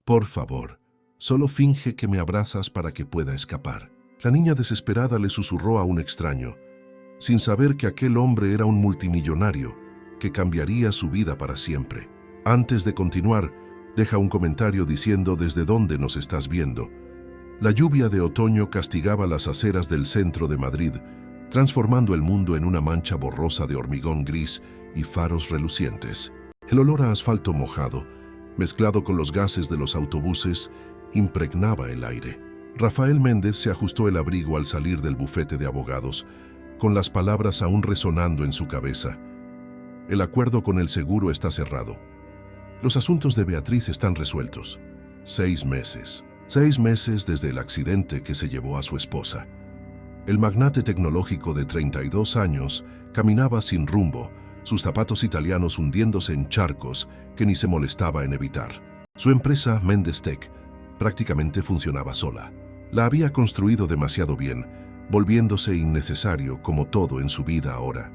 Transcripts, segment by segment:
Por favor, solo finge que me abrazas para que pueda escapar. La niña desesperada le susurró a un extraño, sin saber que aquel hombre era un multimillonario que cambiaría su vida para siempre. Antes de continuar, deja un comentario diciendo desde dónde nos estás viendo. La lluvia de otoño castigaba las aceras del centro de Madrid, transformando el mundo en una mancha borrosa de hormigón gris y faros relucientes. El olor a asfalto mojado, mezclado con los gases de los autobuses, impregnaba el aire. Rafael Méndez se ajustó el abrigo al salir del bufete de abogados, con las palabras aún resonando en su cabeza. El acuerdo con el seguro está cerrado. Los asuntos de Beatriz están resueltos. 6 meses. 6 meses desde el accidente que se llevó a su esposa. El magnate tecnológico de 32 años caminaba sin rumbo, sus zapatos italianos hundiéndose en charcos que ni se molestaba en evitar. Su empresa, Méndez Tech, prácticamente funcionaba sola. La había construido demasiado bien, volviéndose innecesario como todo en su vida ahora.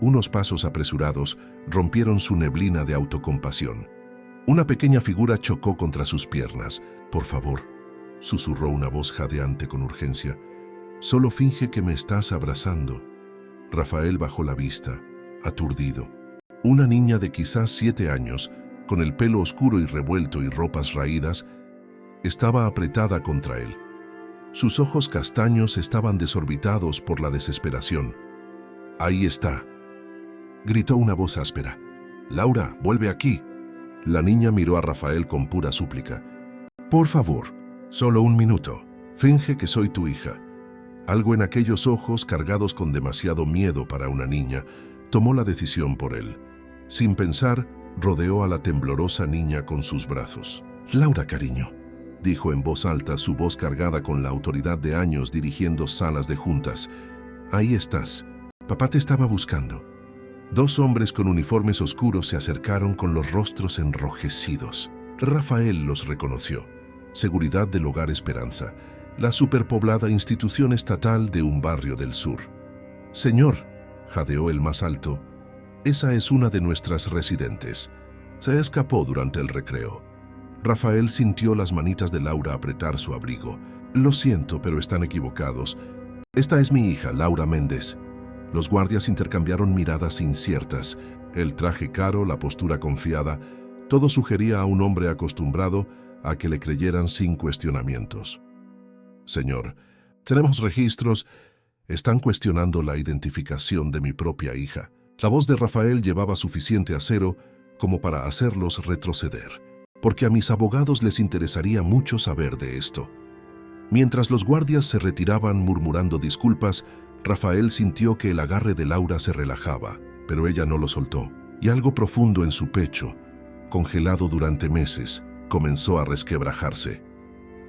Unos pasos apresurados rompieron su neblina de autocompasión. Una pequeña figura chocó contra sus piernas. «Por favor», susurró una voz jadeante con urgencia, «solo finge que me estás abrazando». Rafael bajó la vista, aturdido. Una niña de quizás 7 años, con el pelo oscuro y revuelto y ropas raídas, estaba apretada contra él. Sus ojos castaños estaban desorbitados por la desesperación. «Ahí está», gritó una voz áspera. «Laura, vuelve aquí». La niña miró a Rafael con pura súplica. «Por favor, solo un minuto. Finge que soy tu hija». Algo en aquellos ojos, cargados con demasiado miedo para una niña, tomó la decisión por él. Sin pensar, rodeó a la temblorosa niña con sus brazos. «Laura, cariño», dijo en voz alta, su voz cargada con la autoridad de años dirigiendo salas de juntas. «Ahí estás. Papá te estaba buscando». 2 hombres con uniformes oscuros se acercaron con los rostros enrojecidos. Rafael los reconoció. Seguridad del Hogar Esperanza, la superpoblada institución estatal de un barrio del sur. «Señor», jadeó el más alto, «esa es una de nuestras residentes. Se escapó durante el recreo». Rafael sintió las manitas de Laura apretar su abrigo. «Lo siento, pero están equivocados. Esta es mi hija, Laura Méndez». Los guardias intercambiaron miradas inciertas. El traje caro, la postura confiada, todo sugería a un hombre acostumbrado a que le creyeran sin cuestionamientos. «Señor, tenemos registros. Están cuestionando la identificación de mi propia hija». La voz de Rafael llevaba suficiente acero como para hacerlos retroceder, porque a mis abogados les interesaría mucho saber de esto. Mientras los guardias se retiraban murmurando disculpas, Rafael sintió que el agarre de Laura se relajaba, pero ella no lo soltó, y algo profundo en su pecho, congelado durante meses, comenzó a resquebrajarse.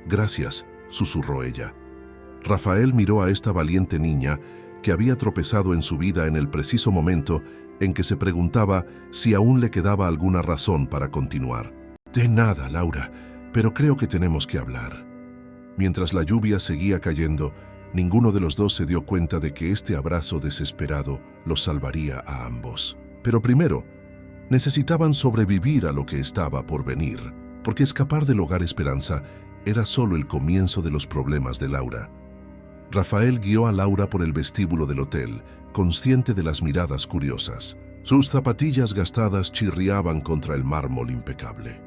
«Gracias», susurró ella. Rafael miró a esta valiente niña que había tropezado en su vida en el preciso momento en que se preguntaba si aún le quedaba alguna razón para continuar. «De nada, Laura, pero creo que tenemos que hablar». Mientras la lluvia seguía cayendo, ninguno de los dos se dio cuenta de que este abrazo desesperado los salvaría a ambos. Pero primero, necesitaban sobrevivir a lo que estaba por venir, porque escapar del Hogar Esperanza era solo el comienzo de los problemas de Laura. Rafael guió a Laura por el vestíbulo del hotel, consciente de las miradas curiosas. Sus zapatillas gastadas chirriaban contra el mármol impecable.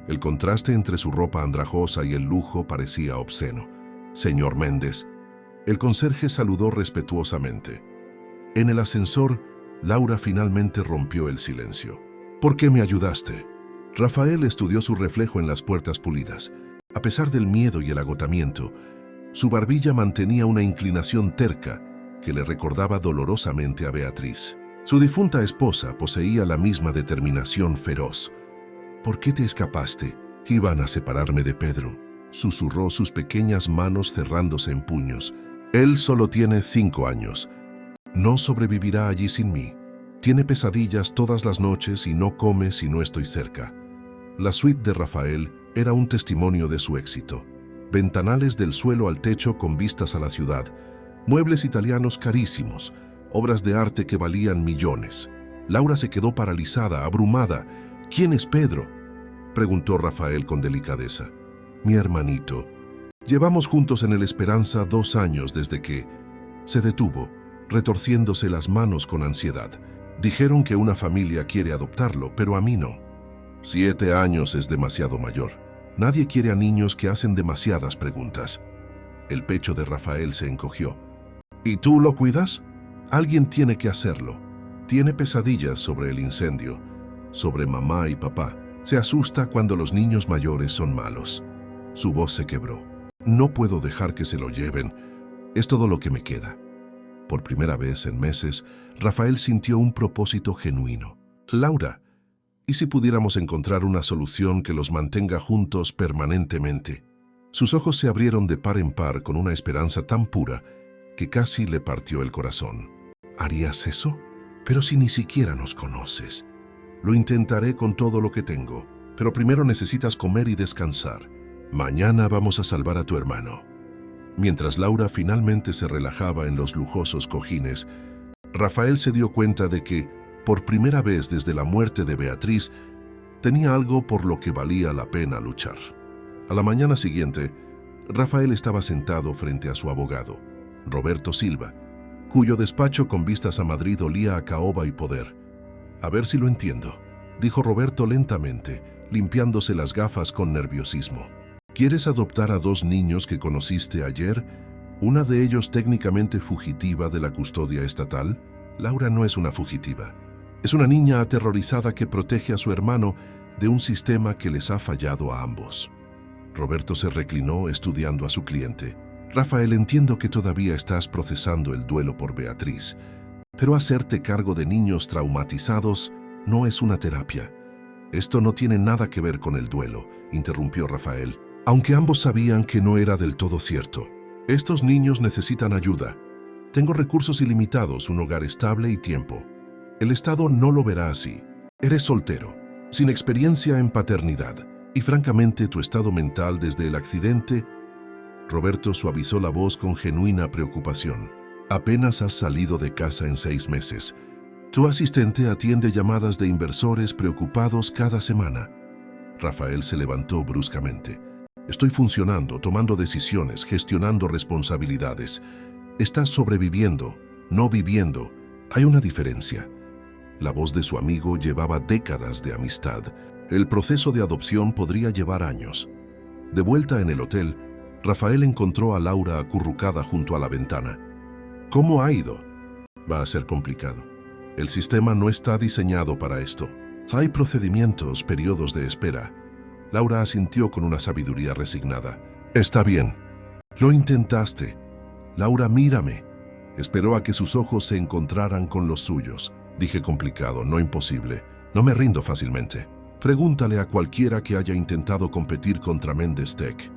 El contraste entre su ropa andrajosa y el lujo parecía obsceno. «Señor Méndez». El conserje saludó respetuosamente. En el ascensor, Laura finalmente rompió el silencio. «¿Por qué me ayudaste?». Rafael estudió su reflejo en las puertas pulidas. A pesar del miedo y el agotamiento, su barbilla mantenía una inclinación terca que le recordaba dolorosamente a Beatriz. Su difunta esposa poseía la misma determinación feroz. «¿Por qué te escapaste?». «Iban a separarme de Pedro», susurró, sus pequeñas manos cerrándose en puños. «Él solo tiene 5 años. No sobrevivirá allí sin mí. Tiene pesadillas todas las noches y no come si no estoy cerca». La suite de Rafael era un testimonio de su éxito. Ventanales del suelo al techo con vistas a la ciudad, muebles italianos carísimos, obras de arte que valían millones. Laura se quedó paralizada, abrumada. «¿Quién es Pedro?». preguntó Rafael con delicadeza. Mi hermanito. Llevamos juntos en el Esperanza 2 años desde que se detuvo, retorciéndose las manos con ansiedad. Dijeron que una familia quiere adoptarlo, pero a mí no. 7 años es demasiado mayor. Nadie quiere a niños que hacen demasiadas preguntas. El pecho de Rafael se encogió. ¿Y tú lo cuidas? Alguien tiene que hacerlo. Tiene pesadillas sobre el incendio, sobre mamá y papá. Se asusta cuando los niños mayores son malos. Su voz se quebró. No puedo dejar que se lo lleven. Es todo lo que me queda. Por primera vez en meses, Rafael sintió un propósito genuino. Laura, ¿y si pudiéramos encontrar una solución que los mantenga juntos permanentemente? Sus ojos se abrieron de par en par con una esperanza tan pura que casi le partió el corazón. ¿Harías eso? Pero si ni siquiera nos conoces. Lo intentaré con todo lo que tengo, pero primero necesitas comer y descansar. Mañana vamos a salvar a tu hermano. Mientras Laura finalmente se relajaba en los lujosos cojines, Rafael se dio cuenta de que, por primera vez desde la muerte de Beatriz, tenía algo por lo que valía la pena luchar. A la mañana siguiente, Rafael estaba sentado frente a su abogado, Roberto Silva, cuyo despacho con vistas a Madrid olía a caoba y poder. A ver si lo entiendo, dijo Roberto lentamente, limpiándose las gafas con nerviosismo. ¿Quieres adoptar a 2 niños que conociste ayer? ¿Una de ellos técnicamente fugitiva de la custodia estatal? Laura no es una fugitiva. Es una niña aterrorizada que protege a su hermano de un sistema que les ha fallado a ambos. Roberto se reclinó estudiando a su cliente. Rafael, entiendo que todavía estás procesando el duelo por Beatriz, pero hacerte cargo de niños traumatizados no es una terapia. Esto no tiene nada que ver con el duelo, interrumpió Rafael, aunque ambos sabían que no era del todo cierto. Estos niños necesitan ayuda. Tengo recursos ilimitados, un hogar estable y tiempo. El Estado no lo verá así. Eres soltero, sin experiencia en paternidad, y francamente tu estado mental desde el accidente... Roberto suavizó la voz con genuina preocupación. Apenas has salido de casa en 6 meses. Tu asistente atiende llamadas de inversores preocupados cada semana. Rafael se levantó bruscamente. Estoy funcionando, tomando decisiones, gestionando responsabilidades. Estás sobreviviendo, no viviendo. Hay una diferencia. La voz de su amigo llevaba décadas de amistad. El proceso de adopción podría llevar años. De vuelta en el hotel, Rafael encontró a Laura acurrucada junto a la ventana. ¿Cómo ha ido? Va a ser complicado. El sistema no está diseñado para esto. Hay procedimientos, periodos de espera. Laura asintió con una sabiduría resignada. Está bien. Lo intentaste. Laura, mírame. Esperó a que sus ojos se encontraran con los suyos. Dije complicado, no imposible. No me rindo fácilmente. Pregúntale a cualquiera que haya intentado competir contra Mendes Tech.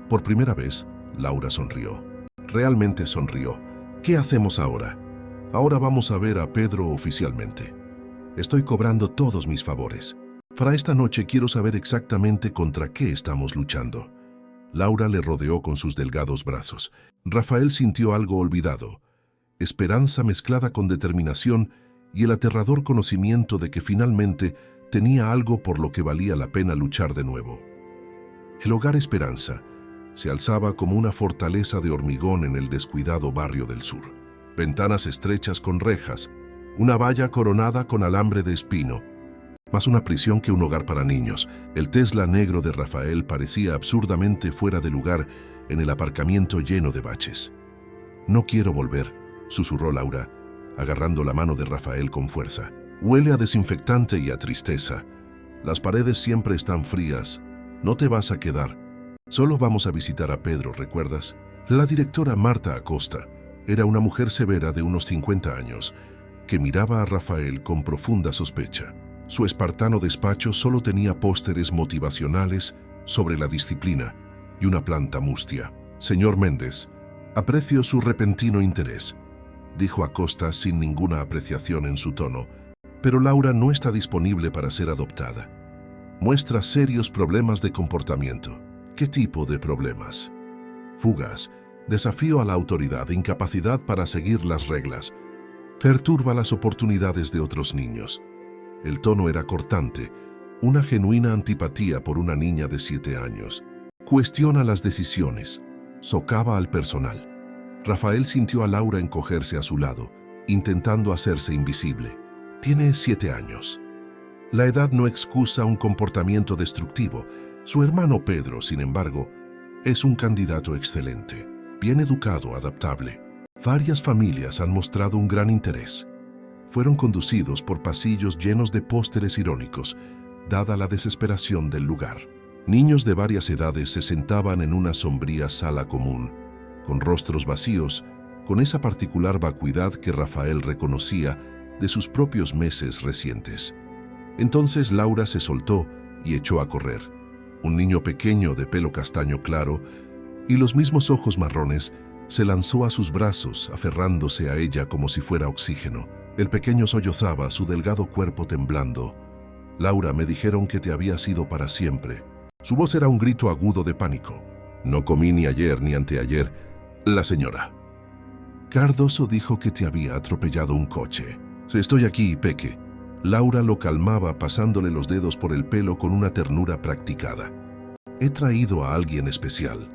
Por primera vez, Laura sonrió. Realmente sonrió. ¿Qué hacemos ahora? Ahora vamos a ver a Pedro oficialmente. Estoy cobrando todos mis favores. Para esta noche quiero saber exactamente contra qué estamos luchando. Laura le rodeó con sus delgados brazos. Rafael sintió algo olvidado. Esperanza mezclada con determinación y el aterrador conocimiento de que finalmente tenía algo por lo que valía la pena luchar de nuevo. El Hogar Esperanza se alzaba como una fortaleza de hormigón en el descuidado barrio del sur. Ventanas estrechas con rejas, una valla coronada con alambre de espino, más una prisión que un hogar para niños. El Tesla negro de Rafael parecía absurdamente fuera de lugar en el aparcamiento lleno de baches. No quiero volver, susurró Laura, agarrando la mano de Rafael con fuerza. Huele a desinfectante y a tristeza. Las paredes siempre están frías. No te vas a quedar. Solo vamos a visitar a Pedro, ¿recuerdas? La directora Marta Acosta era una mujer severa de unos 50 años que miraba a Rafael con profunda sospecha. Su espartano despacho solo tenía pósteres motivacionales sobre la disciplina y una planta mustia. Señor Méndez, aprecio su repentino interés, dijo Acosta sin ninguna apreciación en su tono, pero Laura no está disponible para ser adoptada. Muestra serios problemas de comportamiento. ¿Qué tipo de problemas? Fugas, desafío a la autoridad, incapacidad para seguir las reglas. Perturba las oportunidades de otros niños. El tono era cortante, una genuina antipatía por una niña de 7 años. Cuestiona las decisiones, socava al personal. Rafael sintió a Laura encogerse a su lado, intentando hacerse invisible. Tiene 7 años. La edad no excusa un comportamiento destructivo. Su hermano Pedro, sin embargo, es un candidato excelente, bien educado, adaptable. Varias familias han mostrado un gran interés. Fueron conducidos por pasillos llenos de pósteres irónicos, dada la desesperación del lugar. Niños de varias edades se sentaban en una sombría sala común, con rostros vacíos, con esa particular vacuidad que Rafael reconocía de sus propios meses recientes. Entonces Laura se soltó y echó a correr. Un niño pequeño de pelo castaño claro y los mismos ojos marrones se lanzó a sus brazos, aferrándose a ella como si fuera oxígeno. El pequeño sollozaba, su delgado cuerpo temblando. «Laura, me dijeron que te habías ido para siempre». Su voz era un grito agudo de pánico. «No comí ni ayer ni anteayer. La señora Cardoso dijo que te había atropellado un coche». «Estoy aquí, Peque». Laura lo calmaba pasándole los dedos por el pelo con una ternura practicada. «He traído a alguien especial».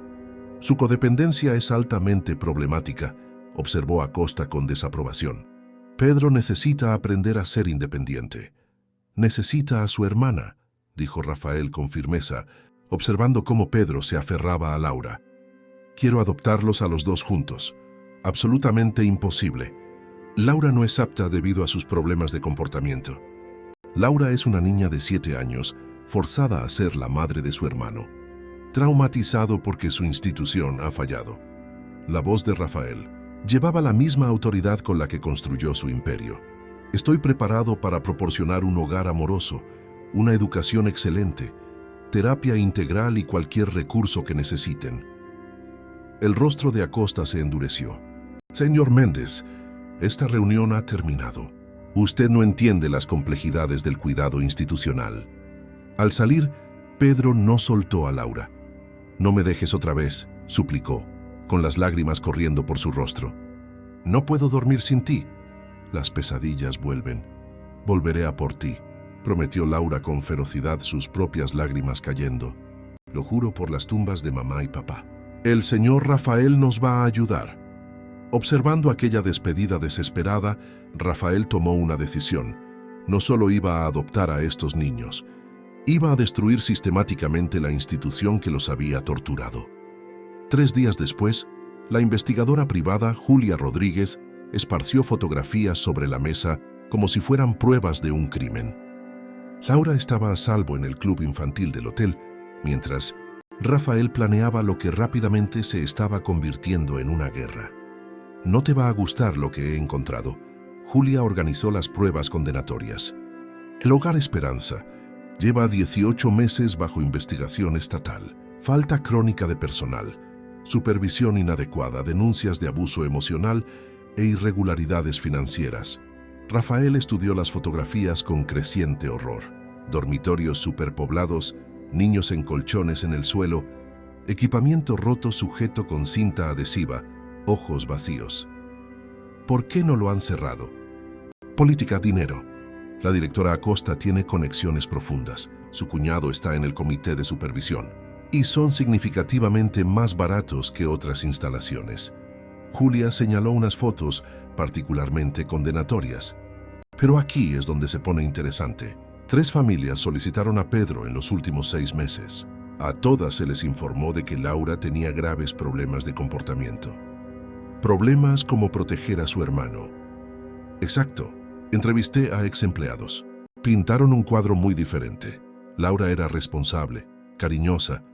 «Su codependencia es altamente problemática», observó Acosta con desaprobación. «Pedro necesita aprender a ser independiente». «Necesita a su hermana», dijo Rafael con firmeza, observando cómo Pedro se aferraba a Laura. «Quiero adoptarlos a los dos juntos». «Absolutamente imposible. Laura no es apta debido a sus problemas de comportamiento». Laura es una niña de 7 años, forzada a ser la madre de su hermano, traumatizado porque su institución ha fallado. La voz de Rafael llevaba la misma autoridad con la que construyó su imperio. «Estoy preparado para proporcionar un hogar amoroso, una educación excelente, terapia integral y cualquier recurso que necesiten». El rostro de Acosta se endureció. «Señor Méndez, esta reunión ha terminado. Usted no entiende las complejidades del cuidado institucional». Al salir, Pedro no soltó a Laura. «No me dejes otra vez», suplicó, con las lágrimas corriendo por su rostro. «No puedo dormir sin ti. Las pesadillas vuelven. Volveré a por ti», prometió Laura con ferocidad, sus propias lágrimas cayendo. «Lo juro por las tumbas de mamá y papá». «El señor Rafael nos va a ayudar». Observando aquella despedida desesperada, Rafael tomó una decisión. No solo iba a adoptar a estos niños, iba a destruir sistemáticamente la institución que los había torturado. 3 días después, la investigadora privada Julia Rodríguez esparció fotografías sobre la mesa como si fueran pruebas de un crimen. Laura estaba a salvo en el club infantil del hotel, mientras Rafael planeaba lo que rápidamente se estaba convirtiendo en una guerra. «No te va a gustar lo que he encontrado». Julia organizó las pruebas condenatorias. El Hogar Esperanza lleva 18 meses bajo investigación estatal. Falta crónica de personal, supervisión inadecuada, denuncias de abuso emocional e irregularidades financieras. Rafael estudió las fotografías con creciente horror. Dormitorios superpoblados, niños en colchones en el suelo, equipamiento roto sujeto con cinta adhesiva, ojos vacíos. ¿Por qué no lo han cerrado? Política, dinero. La directora Acosta tiene conexiones profundas. Su cuñado está en el comité de supervisión y son significativamente más baratos que otras instalaciones. Julia señaló unas fotos particularmente condenatorias. Pero aquí es donde se pone interesante. 3 familias solicitaron a Pedro en los últimos 6 meses. A todas se les informó de que Laura tenía graves problemas de comportamiento. Problemas como proteger a su hermano. Exacto. Entrevisté a ex empleados. Pintaron un cuadro muy diferente. Laura era responsable, cariñosa,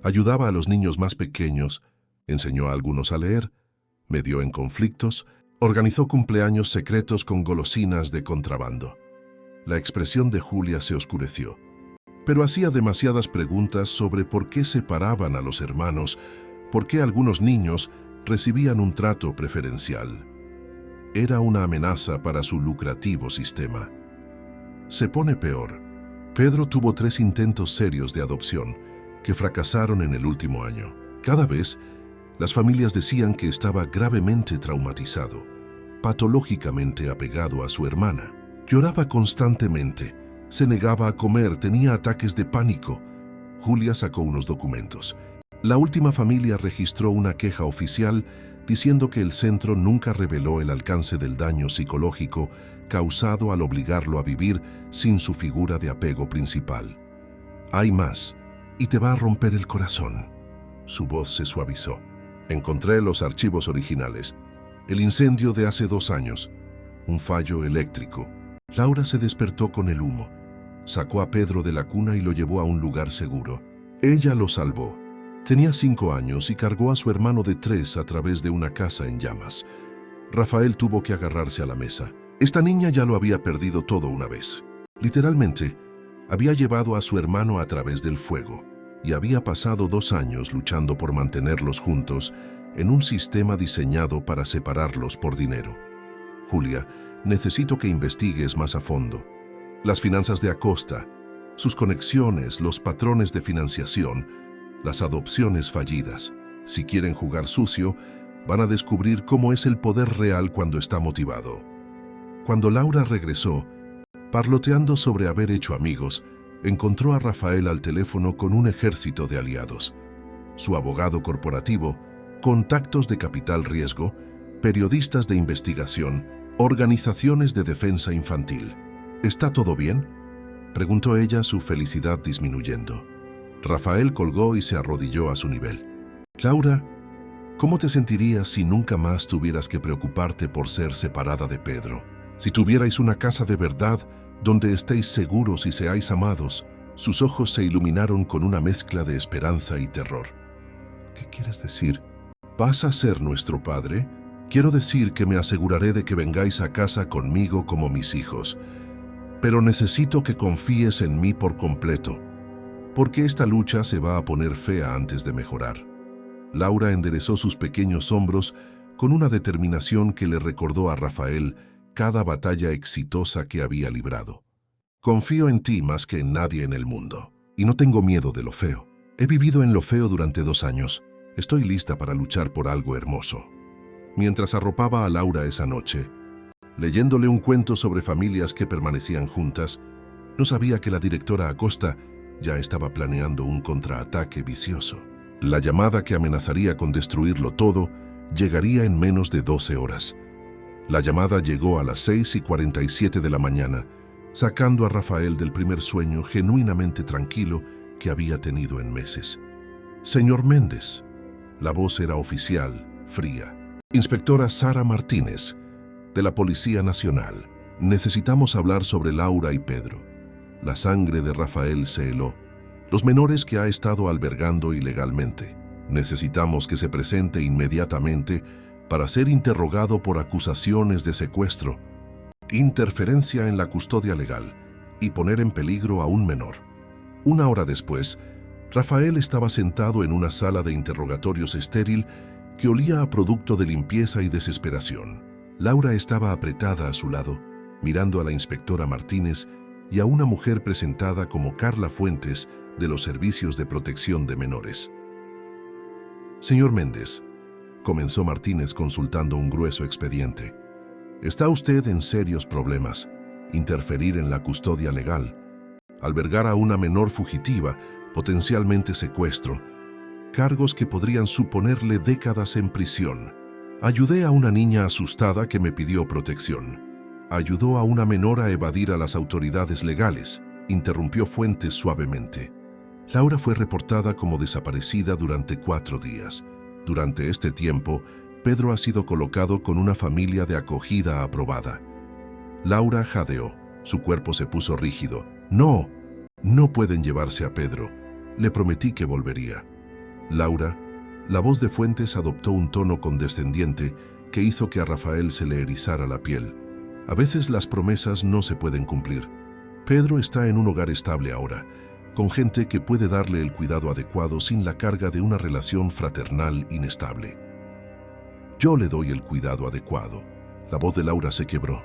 ayudaba a los niños más pequeños, enseñó a algunos a leer, medió en conflictos, organizó cumpleaños secretos con golosinas de contrabando. La expresión de Julia se oscureció, pero hacía demasiadas preguntas sobre por qué separaban a los hermanos, por qué algunos niños recibían un trato preferencial. Era una amenaza para su lucrativo sistema. Se pone peor. Pedro tuvo 3 intentos serios de adopción que fracasaron en el último año. Cada vez, las familias decían que estaba gravemente traumatizado, patológicamente apegado a su hermana. Lloraba constantemente, Se negaba a comer, tenía ataques de pánico. Julia sacó unos documentos. La última familia registró una queja oficial diciendo que el centro nunca reveló el alcance del daño psicológico causado al obligarlo a vivir sin su figura de apego principal. Hay más, y te va a romper el corazón. Su voz se suavizó. Encontré los archivos originales. El incendio de hace 2 años. Un fallo eléctrico. Laura se despertó con el humo. Sacó a Pedro de la cuna y lo llevó a un lugar seguro. Ella lo salvó. Tenía 5 años y cargó a su hermano de 3 a través de una casa en llamas. Rafael tuvo que agarrarse a la mesa. Esta niña ya lo había perdido todo una vez. Literalmente, había llevado a su hermano a través del fuego y había pasado 2 años luchando por mantenerlos juntos en un sistema diseñado para separarlos por dinero. Julia, necesito que investigues más a fondo. Las finanzas de Acosta, sus conexiones, los patrones de financiación, las adopciones fallidas. Si quieren jugar sucio, van a descubrir cómo es el poder real cuando está motivado. Cuando Laura regresó, parloteando sobre haber hecho amigos, encontró a Rafael al teléfono con un ejército de aliados. Su abogado corporativo, contactos de capital riesgo, periodistas de investigación, organizaciones de defensa infantil. ¿Está todo bien?, preguntó ella, su felicidad disminuyendo. Rafael colgó y se arrodilló a su nivel. Laura, ¿cómo te sentirías si nunca más tuvieras que preocuparte por ser separada de Pedro? Si tuvierais una casa de verdad donde estéis seguros y seáis amados. Sus ojos se iluminaron con una mezcla de esperanza y terror. ¿Qué quieres decir? ¿Vas a ser nuestro padre? Quiero decir que me aseguraré de que vengáis a casa conmigo como mis hijos. Pero necesito que confíes en mí por completo, porque esta lucha se va a poner fea antes de mejorar. Laura enderezó sus pequeños hombros con una determinación que le recordó a Rafael cada batalla exitosa que había librado. Confío en ti más que en nadie en el mundo, y no tengo miedo de lo feo. He vivido en lo feo durante 2 años. Estoy lista para luchar por algo hermoso. Mientras arropaba a Laura esa noche, leyéndole un cuento sobre familias que permanecían juntas, no sabía que la directora Acosta ya estaba planeando un contraataque vicioso. La llamada que amenazaría con destruirlo todo llegaría en menos de 12 horas. La llamada llegó a las 6:47 de la mañana, sacando a Rafael del primer sueño genuinamente tranquilo que había tenido en meses. Señor Méndez. La voz era oficial, fría. Inspectora Sara Martínez, de la Policía Nacional. Necesitamos hablar sobre Laura y Pedro. La sangre de Rafael se heló. Los menores que ha estado albergando ilegalmente. Necesitamos que se presente inmediatamente para ser interrogado por acusaciones de secuestro, interferencia en la custodia legal y poner en peligro a un menor. 1 hora después, Rafael estaba sentado en una sala de interrogatorios estéril que olía a producto de limpieza y desesperación. Laura estaba apretada a su lado, mirando a la inspectora Martínez y a una mujer presentada como Carla Fuentes de los Servicios de Protección de Menores. Señor Méndez, comenzó Martínez consultando un grueso expediente. Está usted en serios problemas. Interferir en la custodia legal, albergar a una menor fugitiva, potencialmente secuestro, cargos que podrían suponerle décadas en prisión. Ayudé a una niña asustada que me pidió protección. Ayudó a una menor a evadir a las autoridades legales, interrumpió Fuentes suavemente. Laura fue reportada como desaparecida durante 4 días. Durante este tiempo, Pedro ha sido colocado con una familia de acogida aprobada. Laura jadeó. Su cuerpo se puso rígido. No, no pueden llevarse a Pedro. Le prometí que volvería. Laura, la voz de Fuentes adoptó un tono condescendiente que hizo que a Rafael se le erizara la piel. A veces las promesas no se pueden cumplir. Pedro está en un hogar estable ahora, con gente que puede darle el cuidado adecuado sin la carga de una relación fraternal inestable. Yo le doy el cuidado adecuado. La voz de Laura se quebró.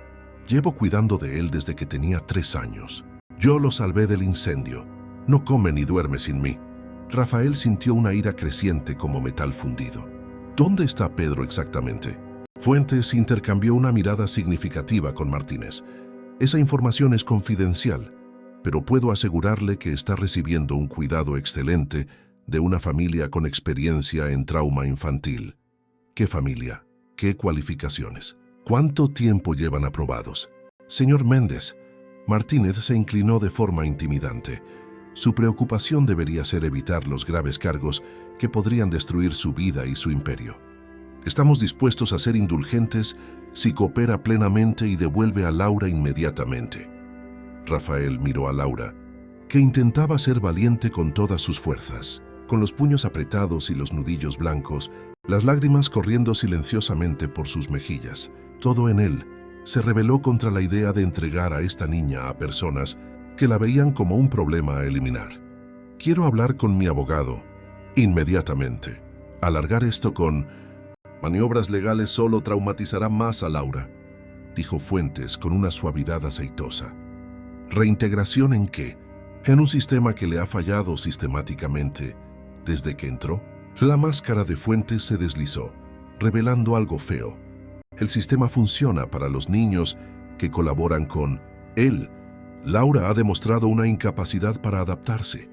Llevo cuidando de él desde que tenía 3 años. Yo lo salvé del incendio. No come ni duerme sin mí. Rafael sintió una ira creciente como metal fundido. ¿Dónde está Pedro exactamente? Fuentes intercambió una mirada significativa con Martínez. Esa información es confidencial. pero puedo asegurarle que está recibiendo un cuidado excelente de una familia con experiencia en trauma infantil. ¿Qué familia? ¿Qué cualificaciones? ¿Cuánto tiempo llevan aprobados? Señor Méndez, Martínez se inclinó de forma intimidante. Su preocupación debería ser evitar los graves cargos que podrían destruir su vida y su imperio. Estamos dispuestos a ser indulgentes si coopera plenamente y devuelve a Laura inmediatamente. Rafael miró a Laura, que intentaba ser valiente con todas sus fuerzas. Con los puños apretados y los nudillos blancos, las lágrimas corriendo silenciosamente por sus mejillas, todo en él se rebeló contra la idea de entregar a esta niña a personas que la veían como un problema a eliminar. Quiero hablar con mi abogado, inmediatamente. Alargar esto con maniobras legales solo traumatizará más a Laura, dijo Fuentes con una suavidad aceitosa. ¿Reintegración en qué? En un sistema que le ha fallado sistemáticamente desde que entró. La máscara de Fuentes se deslizó, revelando algo feo. El sistema funciona para los niños que colaboran con él. Laura ha demostrado una incapacidad para adaptarse.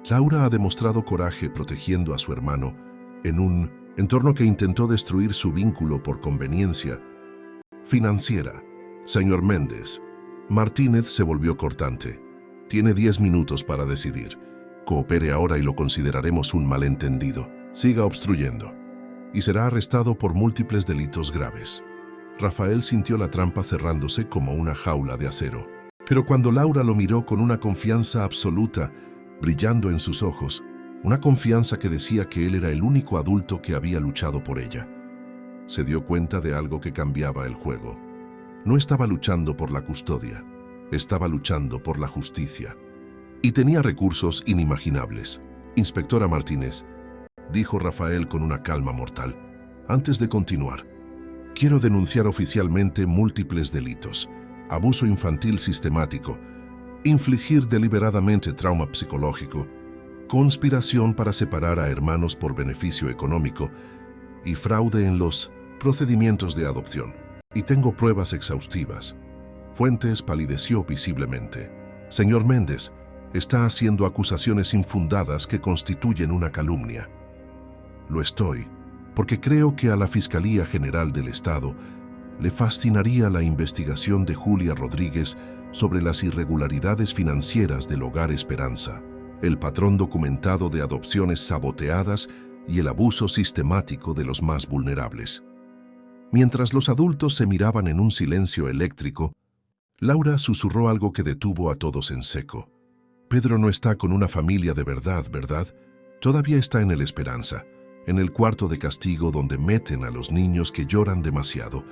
Laura ha demostrado coraje protegiendo a su hermano en un entorno que intentó destruir su vínculo por conveniencia financiera. Señor Méndez, Martínez se volvió cortante. Tiene 10 minutos para decidir. Coopere ahora y lo consideraremos un malentendido. Siga obstruyendo. Y será arrestado por múltiples delitos graves. Rafael sintió la trampa cerrándose como una jaula de acero. Pero cuando Laura lo miró con una confianza absoluta, brillando en sus ojos, una confianza que decía que él era el único adulto que había luchado por ella, se dio cuenta de algo que cambiaba el juego. No estaba luchando por la custodia, estaba luchando por la justicia. Y tenía recursos inimaginables. Inspectora Martínez, dijo Rafael con una calma mortal, antes de continuar, quiero denunciar oficialmente múltiples delitos: abuso infantil sistemático, infligir deliberadamente trauma psicológico, conspiración para separar a hermanos por beneficio económico y fraude en los procedimientos de adopción. Y tengo pruebas exhaustivas. Fuentes palideció visiblemente. Señor Méndez, está haciendo acusaciones infundadas que constituyen una calumnia. Lo estoy, porque creo que a la Fiscalía General del Estado le fascinaría la investigación de Julia Rodríguez sobre las irregularidades financieras del Hogar Esperanza, el patrón documentado de adopciones saboteadas y el abuso sistemático de los más vulnerables. Mientras los adultos se miraban en un silencio eléctrico, Laura susurró algo que detuvo a todos en seco. Pedro no está con una familia de verdad, ¿verdad? Todavía está en el Esperanza, en el cuarto de castigo donde meten a los niños que lloran demasiado.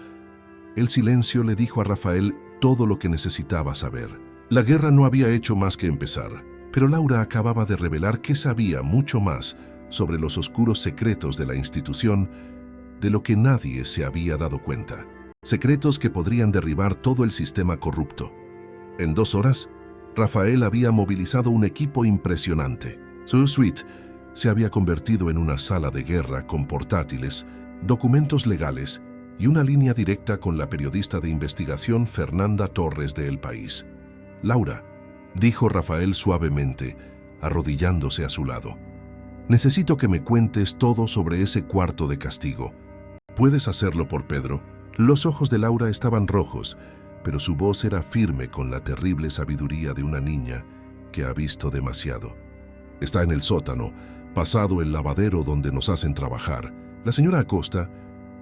El silencio le dijo a Rafael todo lo que necesitaba saber. La guerra no había hecho más que empezar, pero Laura acababa de revelar que sabía mucho más sobre los oscuros secretos de la institución de lo que nadie se había dado cuenta. Secretos que podrían derribar todo el sistema corrupto. En 2 horas, Rafael había movilizado un equipo impresionante. Su suite se había convertido en una sala de guerra con portátiles, documentos legales y una línea directa con la periodista de investigación Fernanda Torres de El País. Laura, dijo Rafael suavemente, arrodillándose a su lado, necesito que me cuentes todo sobre ese cuarto de castigo. ¿Puedes hacerlo por Pedro? Los ojos de Laura estaban rojos, pero su voz era firme con la terrible sabiduría de una niña que ha visto demasiado. Está en el sótano, pasado el lavadero donde nos hacen trabajar. La señora Acosta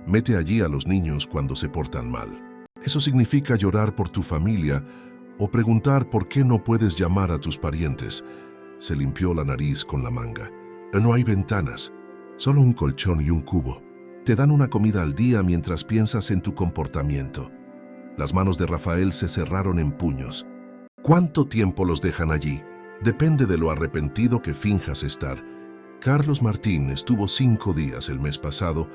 mete allí a los niños cuando se portan mal. Eso significa llorar por tu familia o preguntar por qué no puedes llamar a tus parientes. Se limpió la nariz con la manga. No hay ventanas, solo un colchón y un cubo. Te dan una comida al día mientras piensas en tu comportamiento. Las manos de Rafael se cerraron en puños. ¿Cuánto tiempo los dejan allí? Depende de lo arrepentido que finjas estar. Carlos Martín estuvo 5 días el mes pasado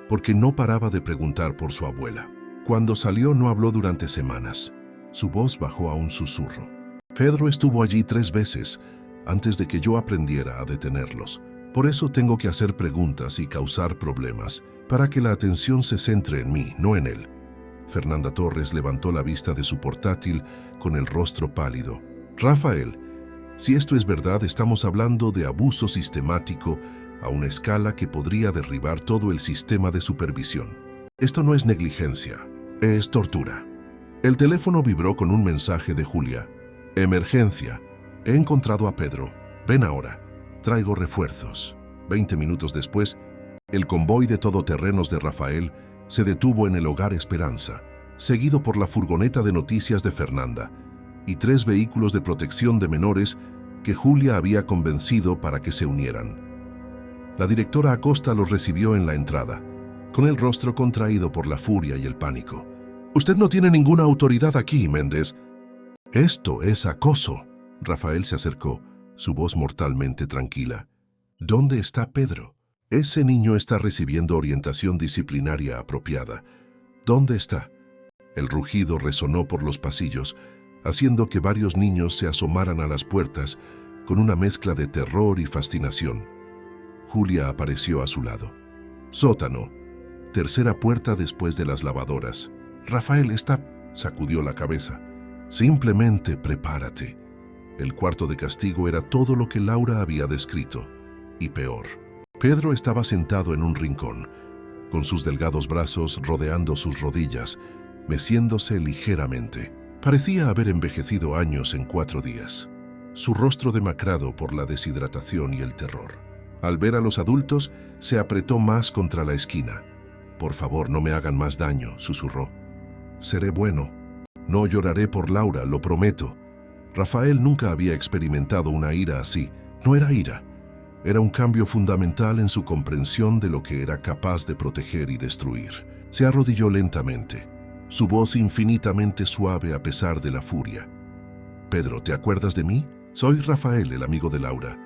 porque no paraba de preguntar por su abuela. Cuando salió no habló durante semanas. Su voz bajó a un susurro. Pedro estuvo allí 3 veces antes de que yo aprendiera a detenerlos. Por eso tengo que hacer preguntas y causar problemas, para que la atención se centre en mí, no en él. Fernanda Torres levantó la vista de su portátil con el rostro pálido. Rafael, si esto es verdad, estamos hablando de abuso sistemático a una escala que podría derribar todo el sistema de supervisión. Esto no es negligencia, es tortura. El teléfono vibró con un mensaje de Julia. Emergencia. He encontrado a Pedro. Ven ahora. Traigo refuerzos. 20 minutos después, el convoy de todoterrenos de Rafael se detuvo en el Hogar Esperanza, seguido por la furgoneta de noticias de Fernanda y 3 vehículos de protección de menores que Julia había convencido para que se unieran. La directora Acosta los recibió en la entrada, con el rostro contraído por la furia y el pánico. «Usted no tiene ninguna autoridad aquí, Méndez». «Esto es acoso». Rafael se acercó, su voz mortalmente tranquila. «¿Dónde está Pedro? Ese niño está recibiendo orientación disciplinaria apropiada. ¿Dónde está?» El rugido resonó por los pasillos, haciendo que varios niños se asomaran a las puertas con una mezcla de terror y fascinación. Julia apareció a su lado. Sótano. Tercera puerta después de las lavadoras. «Rafael, está...» sacudió la cabeza. «Simplemente prepárate». El cuarto de castigo era todo lo que Laura había descrito, y peor. Pedro estaba sentado en un rincón, con sus delgados brazos rodeando sus rodillas, meciéndose ligeramente. Parecía haber envejecido años en 4 días. Su rostro demacrado por la deshidratación y el terror. Al ver a los adultos, se apretó más contra la esquina. «Por favor, no me hagan más daño», susurró. «Seré bueno. No lloraré por Laura, lo prometo». Rafael nunca había experimentado una ira así. No era ira. Era un cambio fundamental en su comprensión de lo que era capaz de proteger y destruir. Se arrodilló lentamente, su voz infinitamente suave a pesar de la furia. «Pedro, ¿te acuerdas de mí? Soy Rafael, el amigo de Laura.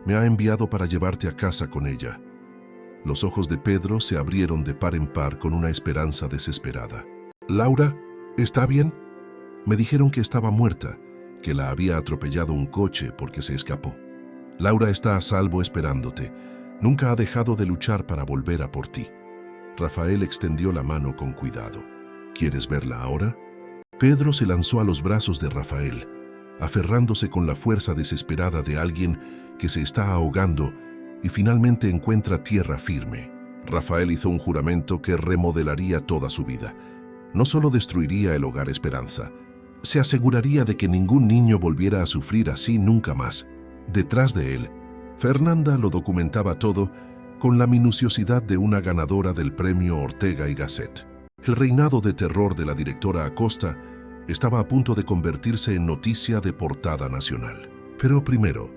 Me ha enviado para llevarte a casa con ella». Los ojos de Pedro se abrieron de par en par con una esperanza desesperada. «Laura, ¿está bien? Me dijeron que estaba muerta, que la había atropellado un coche porque se escapó. Laura está a salvo esperándote. Nunca ha dejado de luchar para volver a por ti». Rafael extendió la mano con cuidado. «¿Quieres verla ahora?» Pedro se lanzó a los brazos de Rafael, aferrándose con la fuerza desesperada de alguien que se está ahogando y finalmente encuentra tierra firme. Rafael hizo un juramento que remodelaría toda su vida. No solo destruiría el Hogar Esperanza, se aseguraría de que ningún niño volviera a sufrir así nunca más. Detrás de él, Fernanda lo documentaba todo con la minuciosidad de una ganadora del premio Ortega y Gasset. El reinado de terror de la directora Acosta estaba a punto de convertirse en noticia de portada nacional. Pero primero,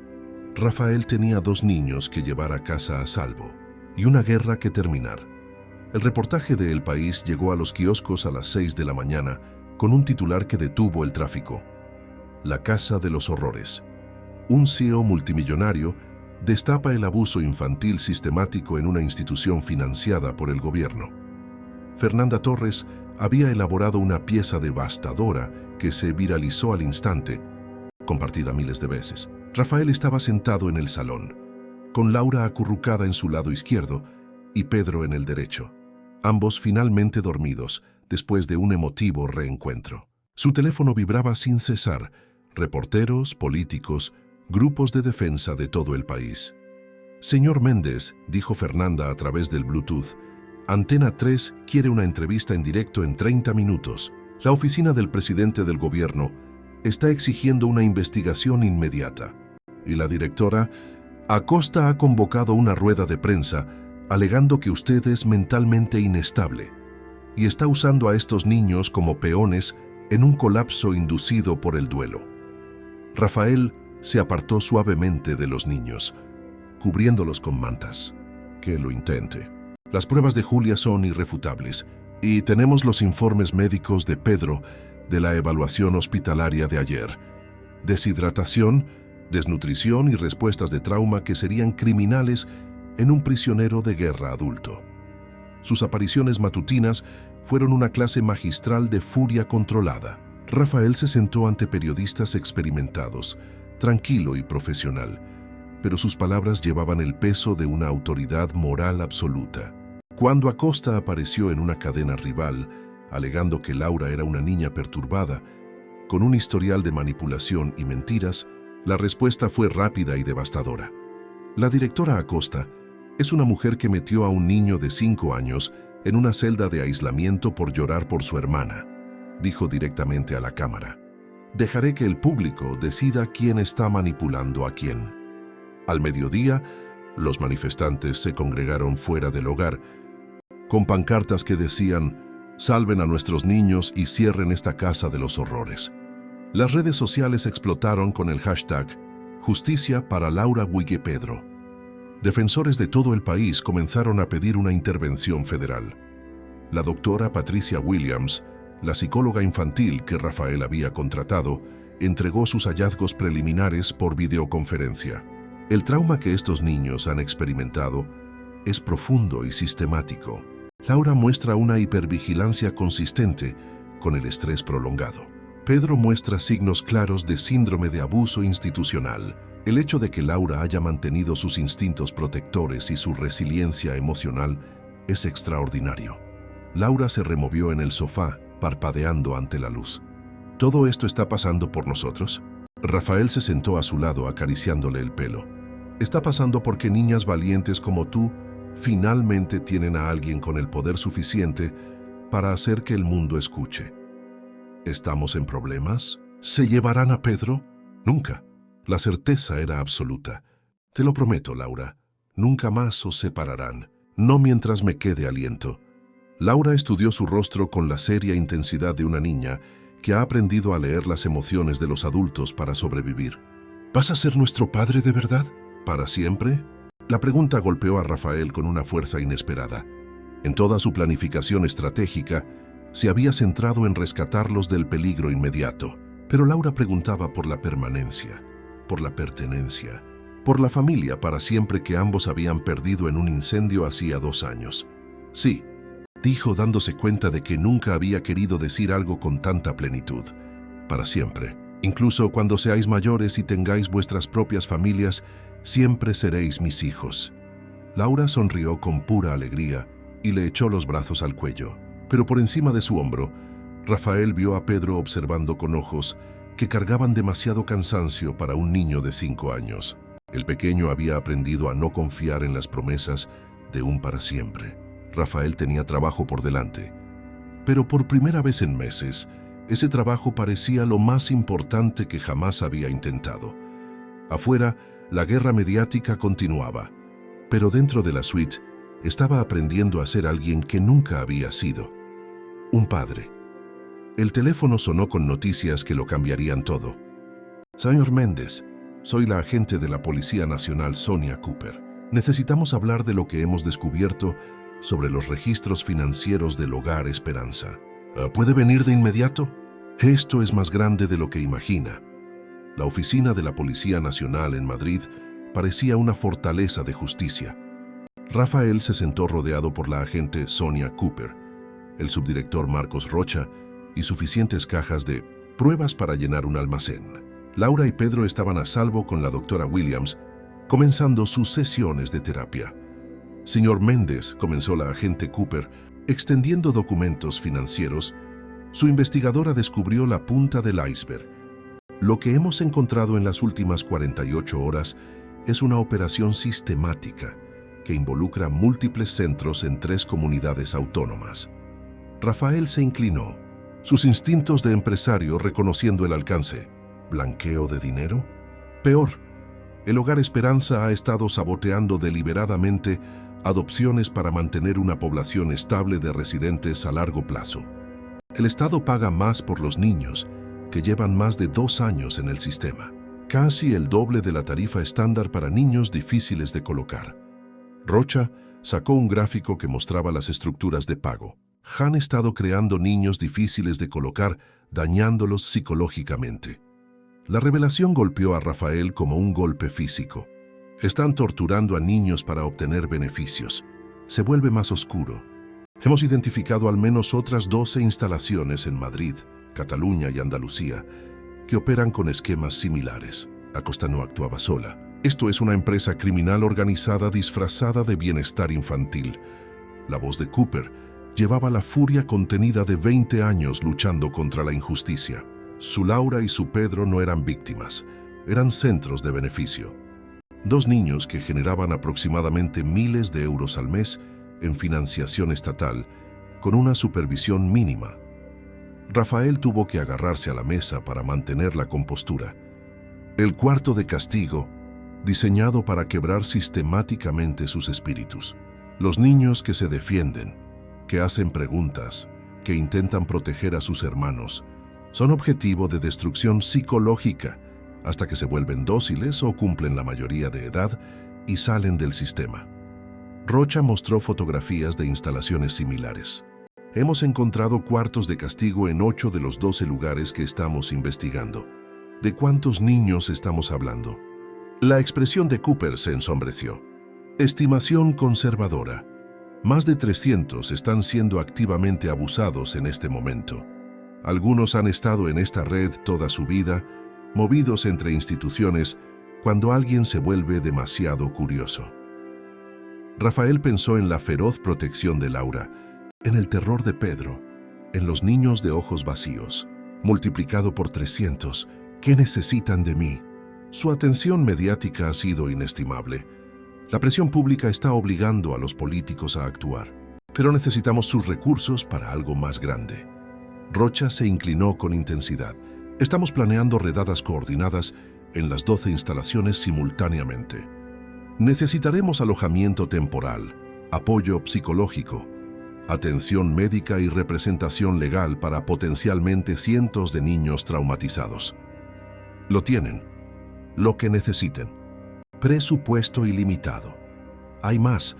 Rafael tenía 2 niños que llevar a casa a salvo y una guerra que terminar. El reportaje de El País llegó a los kioscos a las 6 de la mañana con un titular que detuvo el tráfico. La Casa de los Horrores. Un CEO multimillonario destapa el abuso infantil sistemático en una institución financiada por el gobierno. Fernanda Torres había elaborado una pieza devastadora que se viralizó al instante, compartida miles de veces. Rafael estaba sentado en el salón, con Laura acurrucada en su lado izquierdo y Pedro en el derecho, ambos finalmente dormidos después de un emotivo reencuentro. Su teléfono vibraba sin cesar, reporteros, políticos, grupos de defensa de todo el país. «Señor Méndez», dijo Fernanda a través del Bluetooth, «Antena 3 quiere una entrevista en directo en 30 minutos. La oficina del presidente del gobierno está exigiendo una investigación inmediata». Y la directora, «Acosta ha convocado una rueda de prensa alegando que usted es mentalmente inestable y está usando a estos niños como peones en un colapso inducido por el duelo». Rafael se apartó suavemente de los niños, cubriéndolos con mantas. «Que lo intente. Las pruebas de Julia son irrefutables y tenemos los informes médicos de Pedro de la evaluación hospitalaria de ayer. Deshidratación, desnutrición y respuestas de trauma que serían criminales en un prisionero de guerra adulto». Sus apariciones matutinas fueron una clase magistral de furia controlada. Rafael se sentó ante periodistas experimentados, tranquilo y profesional, pero sus palabras llevaban el peso de una autoridad moral absoluta. Cuando Acosta apareció en una cadena rival, alegando que Laura era una niña perturbada, Con un historial de manipulación y mentiras, la respuesta fue rápida y devastadora. La directora Acosta es una mujer que metió a un niño de 5 años en una celda de aislamiento por llorar por su hermana. Dijo directamente a la cámara: dejaré que el público decida quién está manipulando a quién. Al mediodía, los manifestantes se congregaron fuera del hogar, con pancartas que decían: salven a nuestros niños y cierren esta casa de los horrores. Las redes sociales explotaron con el hashtag Justicia para Laura Huyghe Pedro. Defensores de todo el país comenzaron a pedir una intervención federal. La doctora Patricia Williams, la psicóloga infantil que Rafael había contratado, entregó sus hallazgos preliminares por videoconferencia. El trauma que estos niños han experimentado es profundo y sistemático. Laura muestra una hipervigilancia consistente con el estrés prolongado. Pedro muestra signos claros de síndrome de abuso institucional. El hecho de que Laura haya mantenido sus instintos protectores y su resiliencia emocional es extraordinario. Laura se removió en el sofá, parpadeando ante la luz. ¿Todo esto está pasando por nosotros? Rafael se sentó a su lado acariciándole el pelo. Está pasando porque niñas valientes como tú finalmente tienen a alguien con el poder suficiente para hacer que el mundo escuche. ¿Estamos en problemas? ¿Se llevarán a Pedro? Nunca. La certeza era absoluta. Te lo prometo, Laura. Nunca más os separarán. No mientras me quede aliento. Laura estudió su rostro con la seria intensidad de una niña que ha aprendido a leer las emociones de los adultos para sobrevivir. ¿Vas a ser nuestro padre de verdad? ¿Para siempre? La pregunta golpeó a Rafael con una fuerza inesperada. En toda su planificación estratégica, se había centrado en rescatarlos del peligro inmediato. Pero Laura preguntaba por la permanencia, por la pertenencia, por la familia para siempre que ambos habían perdido en un incendio hacía 2 años. Sí, dijo dándose cuenta de que nunca había querido decir algo con tanta plenitud. Para siempre. Incluso cuando seáis mayores y tengáis vuestras propias familias, siempre seréis mis hijos. Laura sonrió con pura alegría y le echó los brazos al cuello. Pero por encima de su hombro, Rafael vio a Pedro observando con ojos que cargaban demasiado cansancio para un niño de 5 años. El pequeño había aprendido a no confiar en las promesas de un para siempre. Rafael tenía trabajo por delante. Pero por primera vez en meses, ese trabajo parecía lo más importante que jamás había intentado. Afuera, la guerra mediática continuaba, pero dentro de la suite estaba aprendiendo a ser alguien que nunca había sido. Un padre. El teléfono sonó con noticias que lo cambiarían todo. Señor Méndez, soy la agente de la Policía Nacional Sonia Cooper. Necesitamos hablar de lo que hemos descubierto sobre los registros financieros del Hogar Esperanza. ¿Puede venir de inmediato? Esto es más grande de lo que imagina. La oficina de la Policía Nacional en Madrid parecía una fortaleza de justicia. Rafael se sentó rodeado por la agente Sonia Cooper, el subdirector Marcos Rocha y suficientes cajas de pruebas para llenar un almacén. Laura y Pedro estaban a salvo con la doctora Williams, comenzando sus sesiones de terapia. Señor Méndez, comenzó la agente Cooper, extendiendo documentos financieros, su investigadora descubrió la punta del iceberg. Lo que hemos encontrado en las últimas 48 horas es una operación sistemática que involucra múltiples centros en 3 comunidades autónomas. Rafael se inclinó, sus instintos de empresario reconociendo el alcance. ¿Blanqueo de dinero? Peor, el Hogar Esperanza ha estado saboteando deliberadamente adopciones para mantener una población estable de residentes a largo plazo. El Estado paga más por los niños que llevan más de 2 años en el sistema, casi el doble de la tarifa estándar para niños difíciles de colocar. Rocha sacó un gráfico que mostraba las estructuras de pago. Han estado creando niños difíciles de colocar, dañándolos psicológicamente. La revelación golpeó a Rafael como un golpe físico. Están torturando a niños para obtener beneficios. Se vuelve más oscuro. Hemos identificado al menos otras 12 instalaciones en Madrid, Cataluña y Andalucía que operan con esquemas similares. Acosta no actuaba sola. Esto es una empresa criminal organizada disfrazada de bienestar infantil. La voz de Cooper llevaba la furia contenida de 20 años luchando contra la injusticia. Su Laura y su Pedro no eran víctimas, eran centros de beneficio. Dos niños que generaban aproximadamente miles de euros al mes en financiación estatal, con una supervisión mínima. Rafael tuvo que agarrarse a la mesa para mantener la compostura. El cuarto de castigo, diseñado para quebrar sistemáticamente sus espíritus. Los niños que se defienden, que hacen preguntas, que intentan proteger a sus hermanos, son objetivo de destrucción psicológica hasta que se vuelven dóciles o cumplen la mayoría de edad y salen del sistema. Rocha mostró fotografías de instalaciones similares. Hemos encontrado cuartos de castigo en 8 de los 12 lugares que estamos investigando. ¿De cuántos niños estamos hablando? La expresión de Cooper se ensombreció. Estimación conservadora. Más de 300 están siendo activamente abusados en este momento. Algunos han estado en esta red toda su vida, movidos entre instituciones, cuando alguien se vuelve demasiado curioso. Rafael pensó en la feroz protección de Laura, en el terror de Pedro, en los niños de ojos vacíos, multiplicado por 300. ¿Qué necesitan de mí? Su atención mediática ha sido inestimable. La presión pública está obligando a los políticos a actuar, pero necesitamos sus recursos para algo más grande. Rocha se inclinó con intensidad. Estamos planeando redadas coordinadas en las 12 instalaciones simultáneamente. Necesitaremos alojamiento temporal, apoyo psicológico, atención médica y representación legal para potencialmente cientos de niños traumatizados. Lo tienen. Lo que necesiten. Presupuesto ilimitado. Hay más.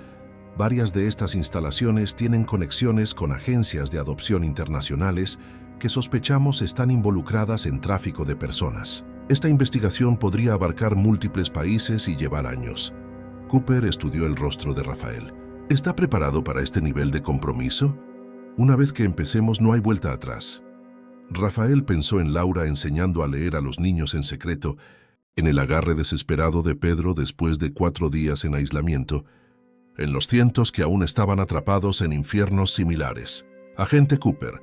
Varias de estas instalaciones tienen conexiones con agencias de adopción internacionales que sospechamos están involucradas en tráfico de personas. Esta investigación podría abarcar múltiples países y llevar años. Cooper estudió el rostro de Rafael. ¿Está preparado para este nivel de compromiso? Una vez que empecemos no hay vuelta atrás. Rafael pensó en Laura enseñando a leer a los niños en secreto, en el agarre desesperado de Pedro después de 4 días en aislamiento, en los cientos que aún estaban atrapados en infiernos similares. Agente Cooper,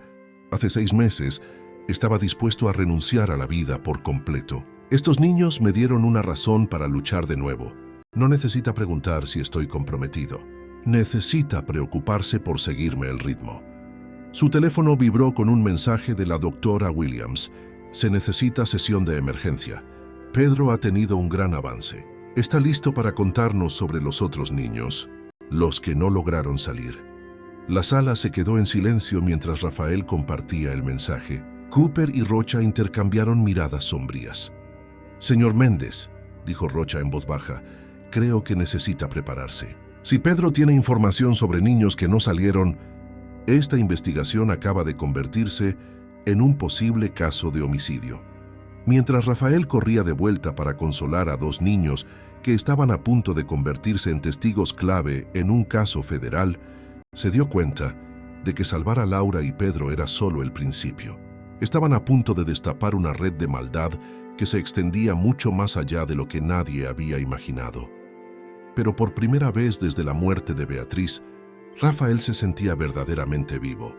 hace 6 meses, estaba dispuesto a renunciar a la vida por completo. Estos niños me dieron una razón para luchar de nuevo. No necesita preguntar si estoy comprometido. Necesita preocuparse por seguirme el ritmo. Su teléfono vibró con un mensaje de la doctora Williams. Se necesita sesión de emergencia. Pedro ha tenido un gran avance. Está listo para contarnos sobre los otros niños, los que no lograron salir. La sala se quedó en silencio mientras Rafael compartía el mensaje. Cooper y Rocha intercambiaron miradas sombrías. Señor Méndez, dijo Rocha en voz baja, creo que necesita prepararse. Si Pedro tiene información sobre niños que no salieron, esta investigación acaba de convertirse en un posible caso de homicidio. Mientras Rafael corría de vuelta para consolar a 2 niños que estaban a punto de convertirse en testigos clave en un caso federal, se dio cuenta de que salvar a Laura y Pedro era solo el principio. Estaban a punto de destapar una red de maldad que se extendía mucho más allá de lo que nadie había imaginado. Pero por primera vez desde la muerte de Beatriz, Rafael se sentía verdaderamente vivo,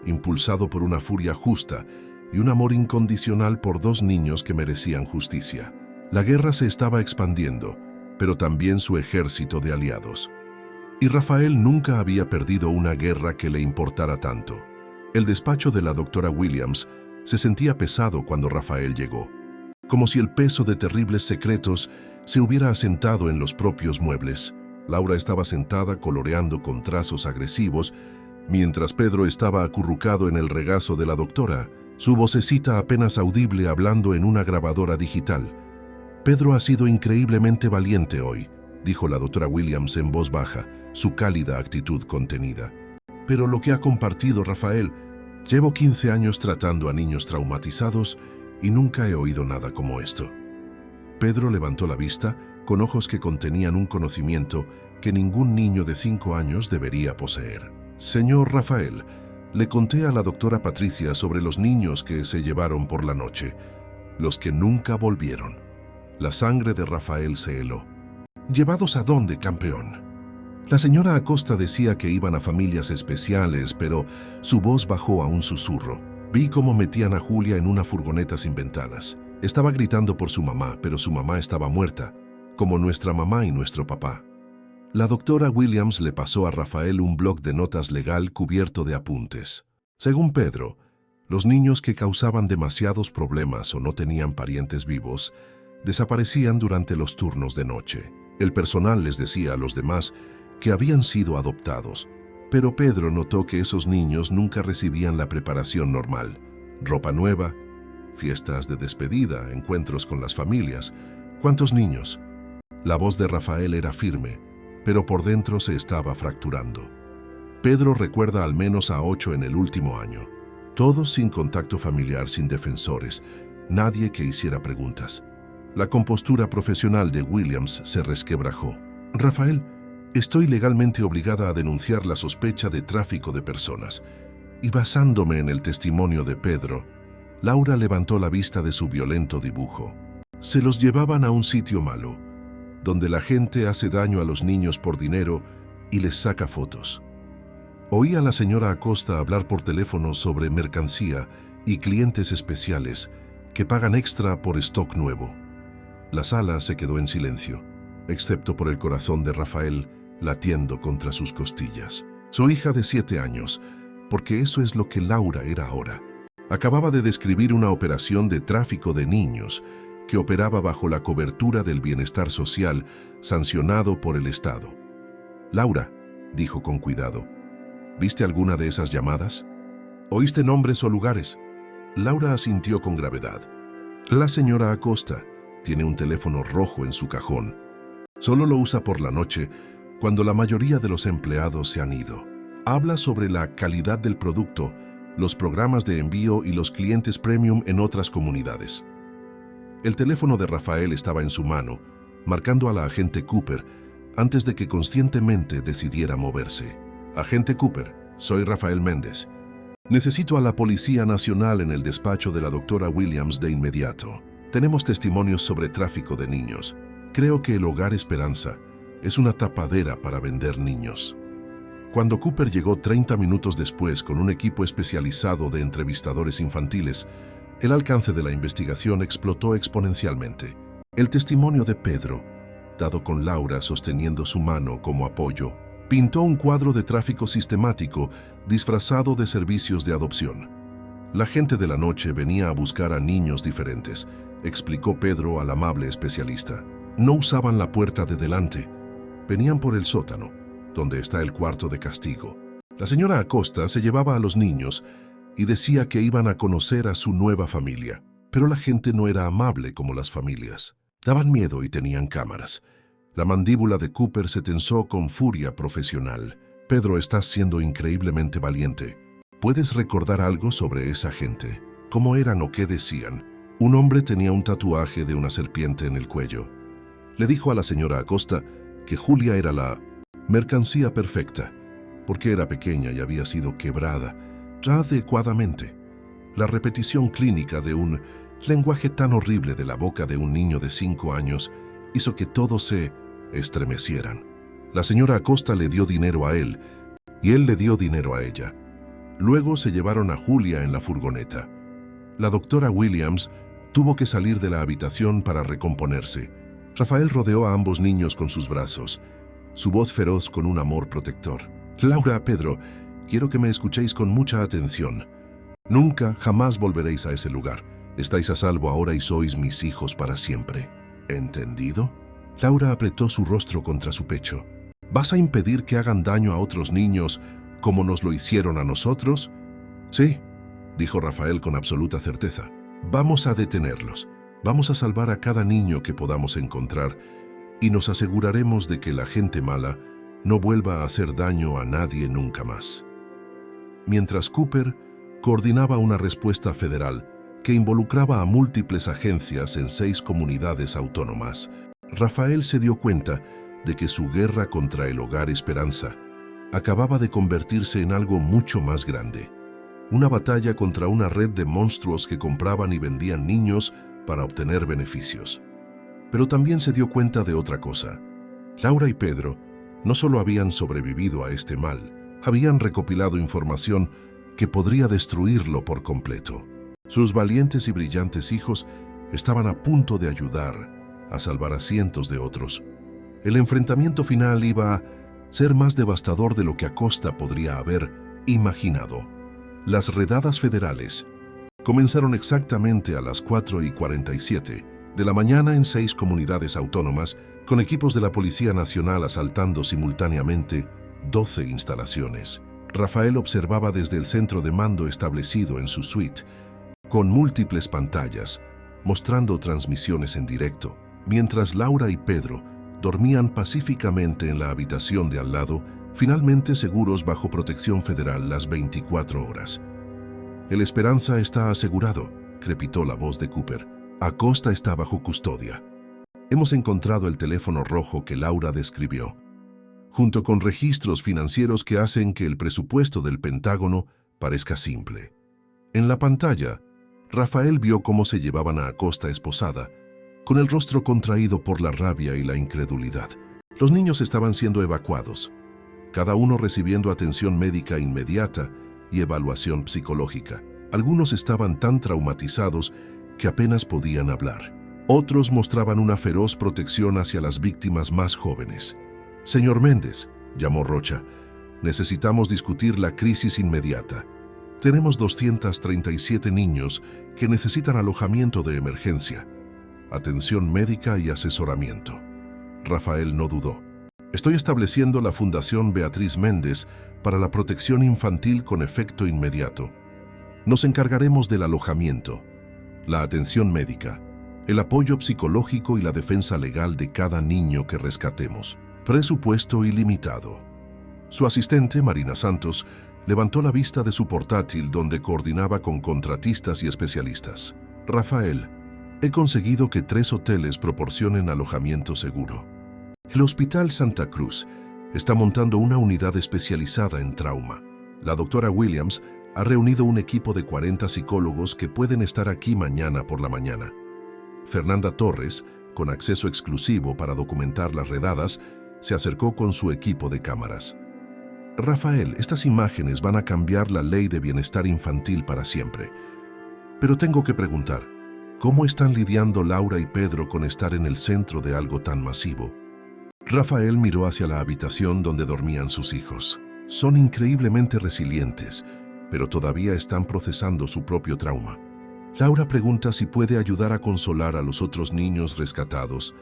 impulsado por una furia justa y un amor incondicional por 2 niños que merecían justicia. La guerra se estaba expandiendo, pero también su ejército de aliados. Y Rafael nunca había perdido una guerra que le importara tanto. El despacho de la doctora Williams se sentía pesado cuando Rafael llegó, como si el peso de terribles secretos se hubiera asentado en los propios muebles. Laura estaba sentada coloreando con trazos agresivos, mientras Pedro estaba acurrucado en el regazo de la doctora, su vocecita apenas audible hablando en una grabadora digital. Pedro ha sido increíblemente valiente hoy, dijo la doctora Williams en voz baja, su cálida actitud contenida. Pero lo que ha compartido Rafael, llevo 15 años tratando a niños traumatizados y nunca he oído nada como esto. Pedro levantó la vista con ojos que contenían un conocimiento que ningún niño de 5 años debería poseer. Señor Rafael, le conté a la doctora Patricia sobre los niños que se llevaron por la noche, los que nunca volvieron. La sangre de Rafael se heló. ¿Llevados a dónde, campeón? La señora Acosta decía que iban a familias especiales, pero su voz bajó a un susurro. Vi cómo metían a Julia en una furgoneta sin ventanas. Estaba gritando por su mamá, pero su mamá estaba muerta, como nuestra mamá y nuestro papá. La doctora Williams le pasó a Rafael un bloc de notas legal cubierto de apuntes. Según Pedro, los niños que causaban demasiados problemas o no tenían parientes vivos desaparecían durante los turnos de noche. El personal les decía a los demás que habían sido adoptados, pero Pedro notó que esos niños nunca recibían la preparación normal. Ropa nueva, fiestas de despedida, encuentros con las familias. ¿Cuántos niños? La voz de Rafael era firme, pero por dentro se estaba fracturando. Pedro recuerda al menos a 8 en el último año. Todos sin contacto familiar, sin defensores, nadie que hiciera preguntas. La compostura profesional de Williams se resquebrajó. Rafael, estoy legalmente obligada a denunciar la sospecha de tráfico de personas. Y basándome en el testimonio de Pedro, Laura levantó la vista de su violento dibujo. Se los llevaban a un sitio malo, donde la gente hace daño a los niños por dinero y les saca fotos. Oí a la señora Acosta hablar por teléfono sobre mercancía y clientes especiales que pagan extra por stock nuevo. La sala se quedó en silencio, excepto por el corazón de Rafael latiendo contra sus costillas. Su hija de 7 años, porque eso es lo que Laura era ahora. Acababa de describir una operación de tráfico de niños que operaba bajo la cobertura del bienestar social sancionado por el Estado. Laura, dijo con cuidado, ¿viste alguna de esas llamadas? ¿Oíste nombres o lugares? Laura asintió con gravedad. La señora Acosta tiene un teléfono rojo en su cajón. Solo lo usa por la noche, cuando la mayoría de los empleados se han ido. Habla sobre la calidad del producto, los programas de envío y los clientes premium en otras comunidades. El teléfono de Rafael estaba en su mano, marcando a la agente Cooper antes de que conscientemente decidiera moverse. Agente Cooper, soy Rafael Méndez. Necesito a la Policía Nacional en el despacho de la doctora Williams de inmediato. Tenemos testimonios sobre tráfico de niños. Creo que el Hogar Esperanza es una tapadera para vender niños. Cuando Cooper llegó 30 minutos después con un equipo especializado de entrevistadores infantiles, el alcance de la investigación explotó exponencialmente. El testimonio de Pedro, dado con Laura sosteniendo su mano como apoyo, pintó un cuadro de tráfico sistemático disfrazado de servicios de adopción. La gente de la noche venía a buscar a niños diferentes, explicó Pedro al amable especialista. No usaban la puerta de delante, venían por el sótano, donde está el cuarto de castigo. La señora Acosta se llevaba a los niños y decía que iban a conocer a su nueva familia, pero la gente no era amable como las familias. Daban miedo y tenían cámaras. La mandíbula de Cooper se tensó con furia profesional. Pedro, estás siendo increíblemente valiente. ¿Puedes recordar algo sobre esa gente? ¿Cómo eran o qué decían? Un hombre tenía un tatuaje de una serpiente en el cuello. Le dijo a la señora Acosta que Julia era la mercancía perfecta, porque era pequeña y había sido quebrada adecuadamente. La repetición clínica de un lenguaje tan horrible de la boca de un niño de 5 años hizo que todos se estremecieran. La señora Acosta le dio dinero a él y él le dio dinero a ella. Luego se llevaron a Julia en la furgoneta. La doctora Williams tuvo que salir de la habitación para recomponerse. Rafael rodeó a ambos niños con sus brazos, su voz feroz con un amor protector. Laura, Pedro, quiero que me escuchéis con mucha atención. Nunca, jamás volveréis a ese lugar. Estáis a salvo ahora y sois mis hijos para siempre. ¿Entendido? Laura apretó su rostro contra su pecho. ¿Vas a impedir que hagan daño a otros niños como nos lo hicieron a nosotros? Sí, dijo Rafael con absoluta certeza. Vamos a detenerlos. Vamos a salvar a cada niño que podamos encontrar y nos aseguraremos de que la gente mala no vuelva a hacer daño a nadie nunca más. Mientras Cooper coordinaba una respuesta federal que involucraba a múltiples agencias en 6 comunidades autónomas, Rafael se dio cuenta de que su guerra contra el Hogar Esperanza acababa de convertirse en algo mucho más grande. Una batalla contra una red de monstruos que compraban y vendían niños para obtener beneficios. Pero también se dio cuenta de otra cosa. Laura y Pedro no solo habían sobrevivido a este mal, habían recopilado información que podría destruirlo por completo. Sus valientes y brillantes hijos estaban a punto de ayudar a salvar a cientos de otros. El enfrentamiento final iba a ser más devastador de lo que Acosta podría haber imaginado. Las redadas federales comenzaron exactamente a las 4:47 de la mañana en 6 comunidades autónomas, con equipos de la Policía Nacional asaltando simultáneamente 12 instalaciones. Rafael observaba desde el centro de mando establecido en su suite, con múltiples pantallas, mostrando transmisiones en directo, mientras Laura y Pedro dormían pacíficamente en la habitación de al lado, finalmente seguros bajo protección federal las 24 horas. El Esperanza está asegurado, crepitó la voz de Cooper. Acosta está bajo custodia. Hemos encontrado el teléfono rojo que Laura describió, junto con registros financieros que hacen que el presupuesto del Pentágono parezca simple. En la pantalla, Rafael vio cómo se llevaban a Acosta esposada, con el rostro contraído por la rabia y la incredulidad. Los niños estaban siendo evacuados, cada uno recibiendo atención médica inmediata y evaluación psicológica. Algunos estaban tan traumatizados que apenas podían hablar. Otros mostraban una feroz protección hacia las víctimas más jóvenes. «Señor Méndez», llamó Rocha, «necesitamos discutir la crisis inmediata. Tenemos 237 niños que necesitan alojamiento de emergencia, atención médica y asesoramiento». Rafael no dudó. «Estoy estableciendo la Fundación Beatriz Méndez para la protección infantil con efecto inmediato. Nos encargaremos del alojamiento, la atención médica, el apoyo psicológico y la defensa legal de cada niño que rescatemos. Presupuesto ilimitado». Su asistente, Marina Santos, levantó la vista de su portátil donde coordinaba con contratistas y especialistas. «Rafael, he conseguido que 3 hoteles proporcionen alojamiento seguro. El Hospital Santa Cruz está montando una unidad especializada en trauma. La doctora Williams ha reunido un equipo de 40 psicólogos que pueden estar aquí mañana por la mañana. Fernanda Torres, con acceso exclusivo para documentar las redadas, se acercó con su equipo de cámaras. «Rafael, estas imágenes van a cambiar la ley de bienestar infantil para siempre. Pero tengo que preguntar, ¿cómo están lidiando Laura y Pedro con estar en el centro de algo tan masivo?» Rafael miró hacia la habitación donde dormían sus hijos. «Son increíblemente resilientes, pero todavía están procesando su propio trauma». Laura pregunta si puede ayudar a consolar a los otros niños rescatados,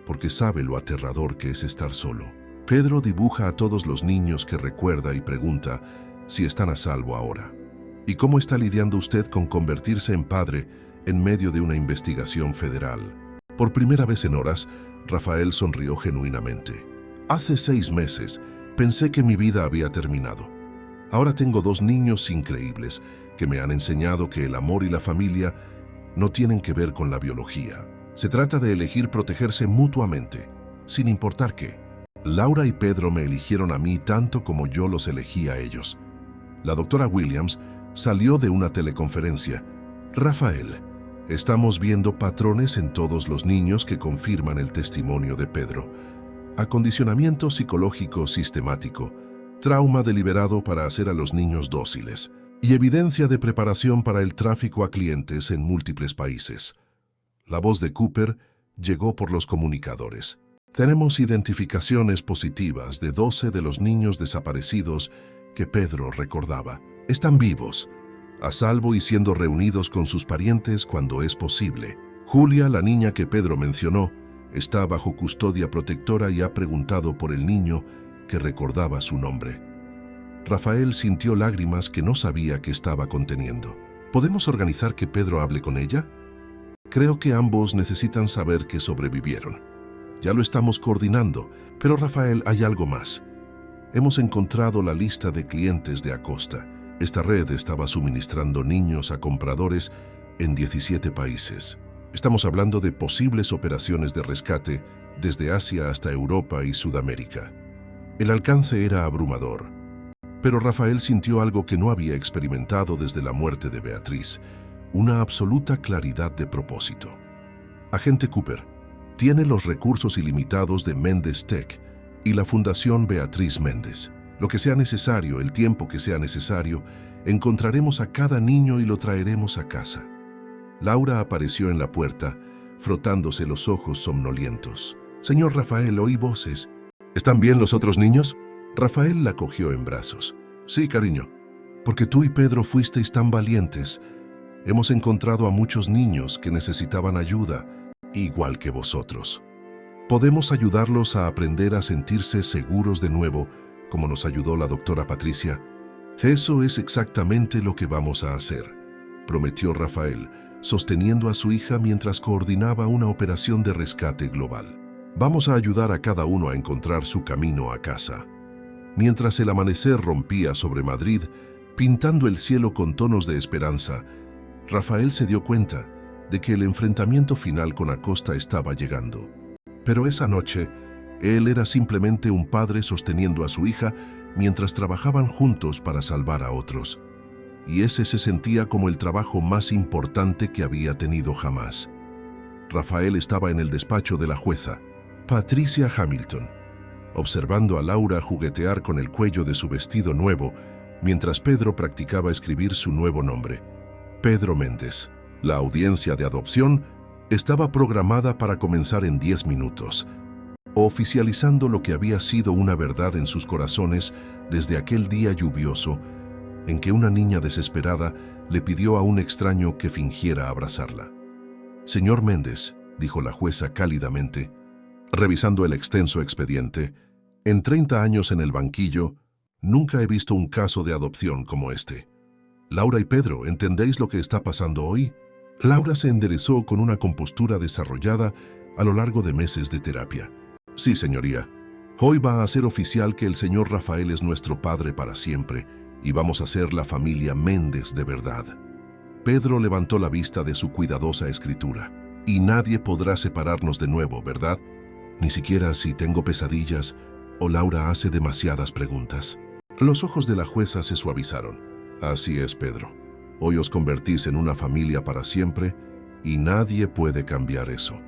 porque sabe lo aterrador que es estar solo. Pedro dibuja a todos los niños que recuerda y pregunta si están a salvo ahora. «¿Y cómo está lidiando usted con convertirse en padre en medio de una investigación federal?» Por primera vez en horas, Rafael sonrió genuinamente. «Hace 6 meses pensé que mi vida había terminado. Ahora tengo 2 niños increíbles que me han enseñado que el amor y la familia no tienen que ver con la biología. Se trata de elegir protegerse mutuamente, sin importar qué. Laura y Pedro me eligieron a mí tanto como yo los elegí a ellos». La doctora Williams salió de una teleconferencia. «Rafael, estamos viendo patrones en todos los niños que confirman el testimonio de Pedro. Acondicionamiento psicológico sistemático, trauma deliberado para hacer a los niños dóciles y evidencia de preparación para el tráfico a clientes en múltiples países». La voz de Cooper llegó por los comunicadores. «Tenemos identificaciones positivas de 12 de los niños desaparecidos que Pedro recordaba. Están vivos, a salvo y siendo reunidos con sus parientes cuando es posible. Julia, la niña que Pedro mencionó, está bajo custodia protectora y ha preguntado por el niño que recordaba su nombre». Rafael sintió lágrimas que no sabía que estaba conteniendo. «¿Podemos organizar que Pedro hable con ella? Creo que ambos necesitan saber que sobrevivieron. Ya lo estamos coordinando, pero Rafael, hay algo más. Hemos encontrado la lista de clientes de Acosta. Esta red estaba suministrando niños a compradores en 17 países. Estamos hablando de posibles operaciones de rescate desde Asia hasta Europa y Sudamérica». El alcance era abrumador, pero Rafael sintió algo que no había experimentado desde la muerte de Beatriz, una absoluta claridad de propósito. «Agente Cooper, tiene los recursos ilimitados de Méndez Tech y la Fundación Beatriz Méndez. Lo que sea necesario, el tiempo que sea necesario, Encontraremos a cada niño y lo traeremos a casa. Laura apareció en la puerta, frotándose los ojos somnolientos. Señor Rafael, oí voces. ¿Están bien los otros niños? Rafael la cogió en brazos. Sí, cariño, porque tú y Pedro fuisteis tan valientes. Hemos encontrado a muchos niños que necesitaban ayuda, igual que vosotros. Podemos ayudarlos a aprender a sentirse seguros de nuevo, como nos ayudó la doctora Patricia. Eso es exactamente lo que vamos a hacer, prometió Rafael, sosteniendo a su hija mientras coordinaba una operación de rescate global. Vamos a ayudar a cada uno a encontrar su camino a casa. Mientras el amanecer rompía sobre Madrid, pintando el cielo con tonos de esperanza, Rafael se dio cuenta de que el enfrentamiento final con Acosta estaba llegando. Pero esa noche, él era simplemente un padre sosteniendo a su hija mientras trabajaban juntos para salvar a otros. Y ese se sentía como el trabajo más importante que había tenido jamás. Rafael estaba en el despacho de la jueza, Patricia Hamilton, observando a Laura juguetear con el cuello de su vestido nuevo, mientras Pedro practicaba escribir su nuevo nombre, Pedro Méndez. La audiencia de adopción estaba programada para comenzar en 10 minutos, oficializando lo que había sido una verdad en sus corazones desde aquel día lluvioso en que una niña desesperada le pidió a un extraño que fingiera abrazarla. Señor Méndez, dijo la jueza cálidamente, revisando el extenso expediente, en 30 años en el banquillo, nunca he visto un caso de adopción como este. Laura y Pedro, ¿entendéis lo que está pasando hoy? Laura se enderezó con una compostura desarrollada a lo largo de meses de terapia. Sí, señoría. Hoy va a ser oficial que el señor Rafael es nuestro padre para siempre y vamos a ser la familia Méndez de verdad. Pedro levantó la vista de su cuidadosa escritura. Y nadie podrá separarnos de nuevo, ¿verdad? Ni siquiera si tengo pesadillas o Laura hace demasiadas preguntas. Los ojos de la jueza se suavizaron. Así es, Pedro. Hoy os convertís en una familia para siempre y nadie puede cambiar eso.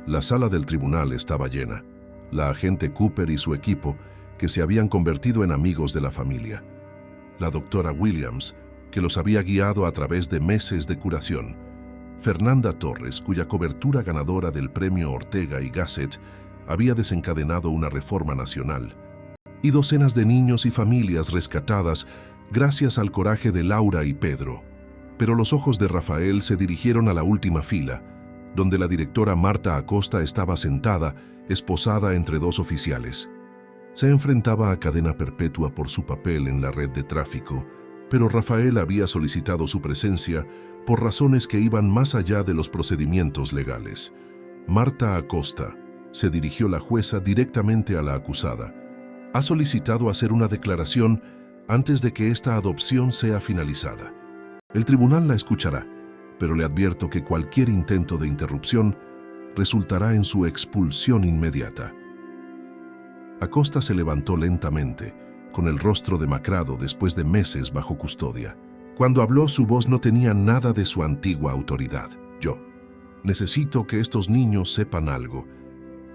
La sala del tribunal estaba llena. La agente Cooper y su equipo, que se habían convertido en amigos de la familia. La doctora Williams, que los había guiado a través de meses de curación. Fernanda Torres, cuya cobertura ganadora del premio Ortega y Gasset había desencadenado una reforma nacional. Y docenas de niños y familias rescatadas gracias al coraje de Laura y Pedro. Pero los ojos de Rafael se dirigieron a la última fila, donde la directora Marta Acosta estaba sentada, esposada entre dos oficiales. Se enfrentaba a cadena perpetua por su papel en la red de tráfico, pero Rafael había solicitado su presencia por razones que iban más allá de los procedimientos legales. Marta Acosta, se dirigió la jueza directamente a la acusada. Ha solicitado hacer una declaración antes de que esta adopción sea finalizada. El tribunal la escuchará, pero le advierto que cualquier intento de interrupción resultará en su expulsión inmediata. Acosta se levantó lentamente, con el rostro demacrado después de meses bajo custodia. Cuando habló, su voz no tenía nada de su antigua autoridad. Yo necesito que estos niños sepan algo.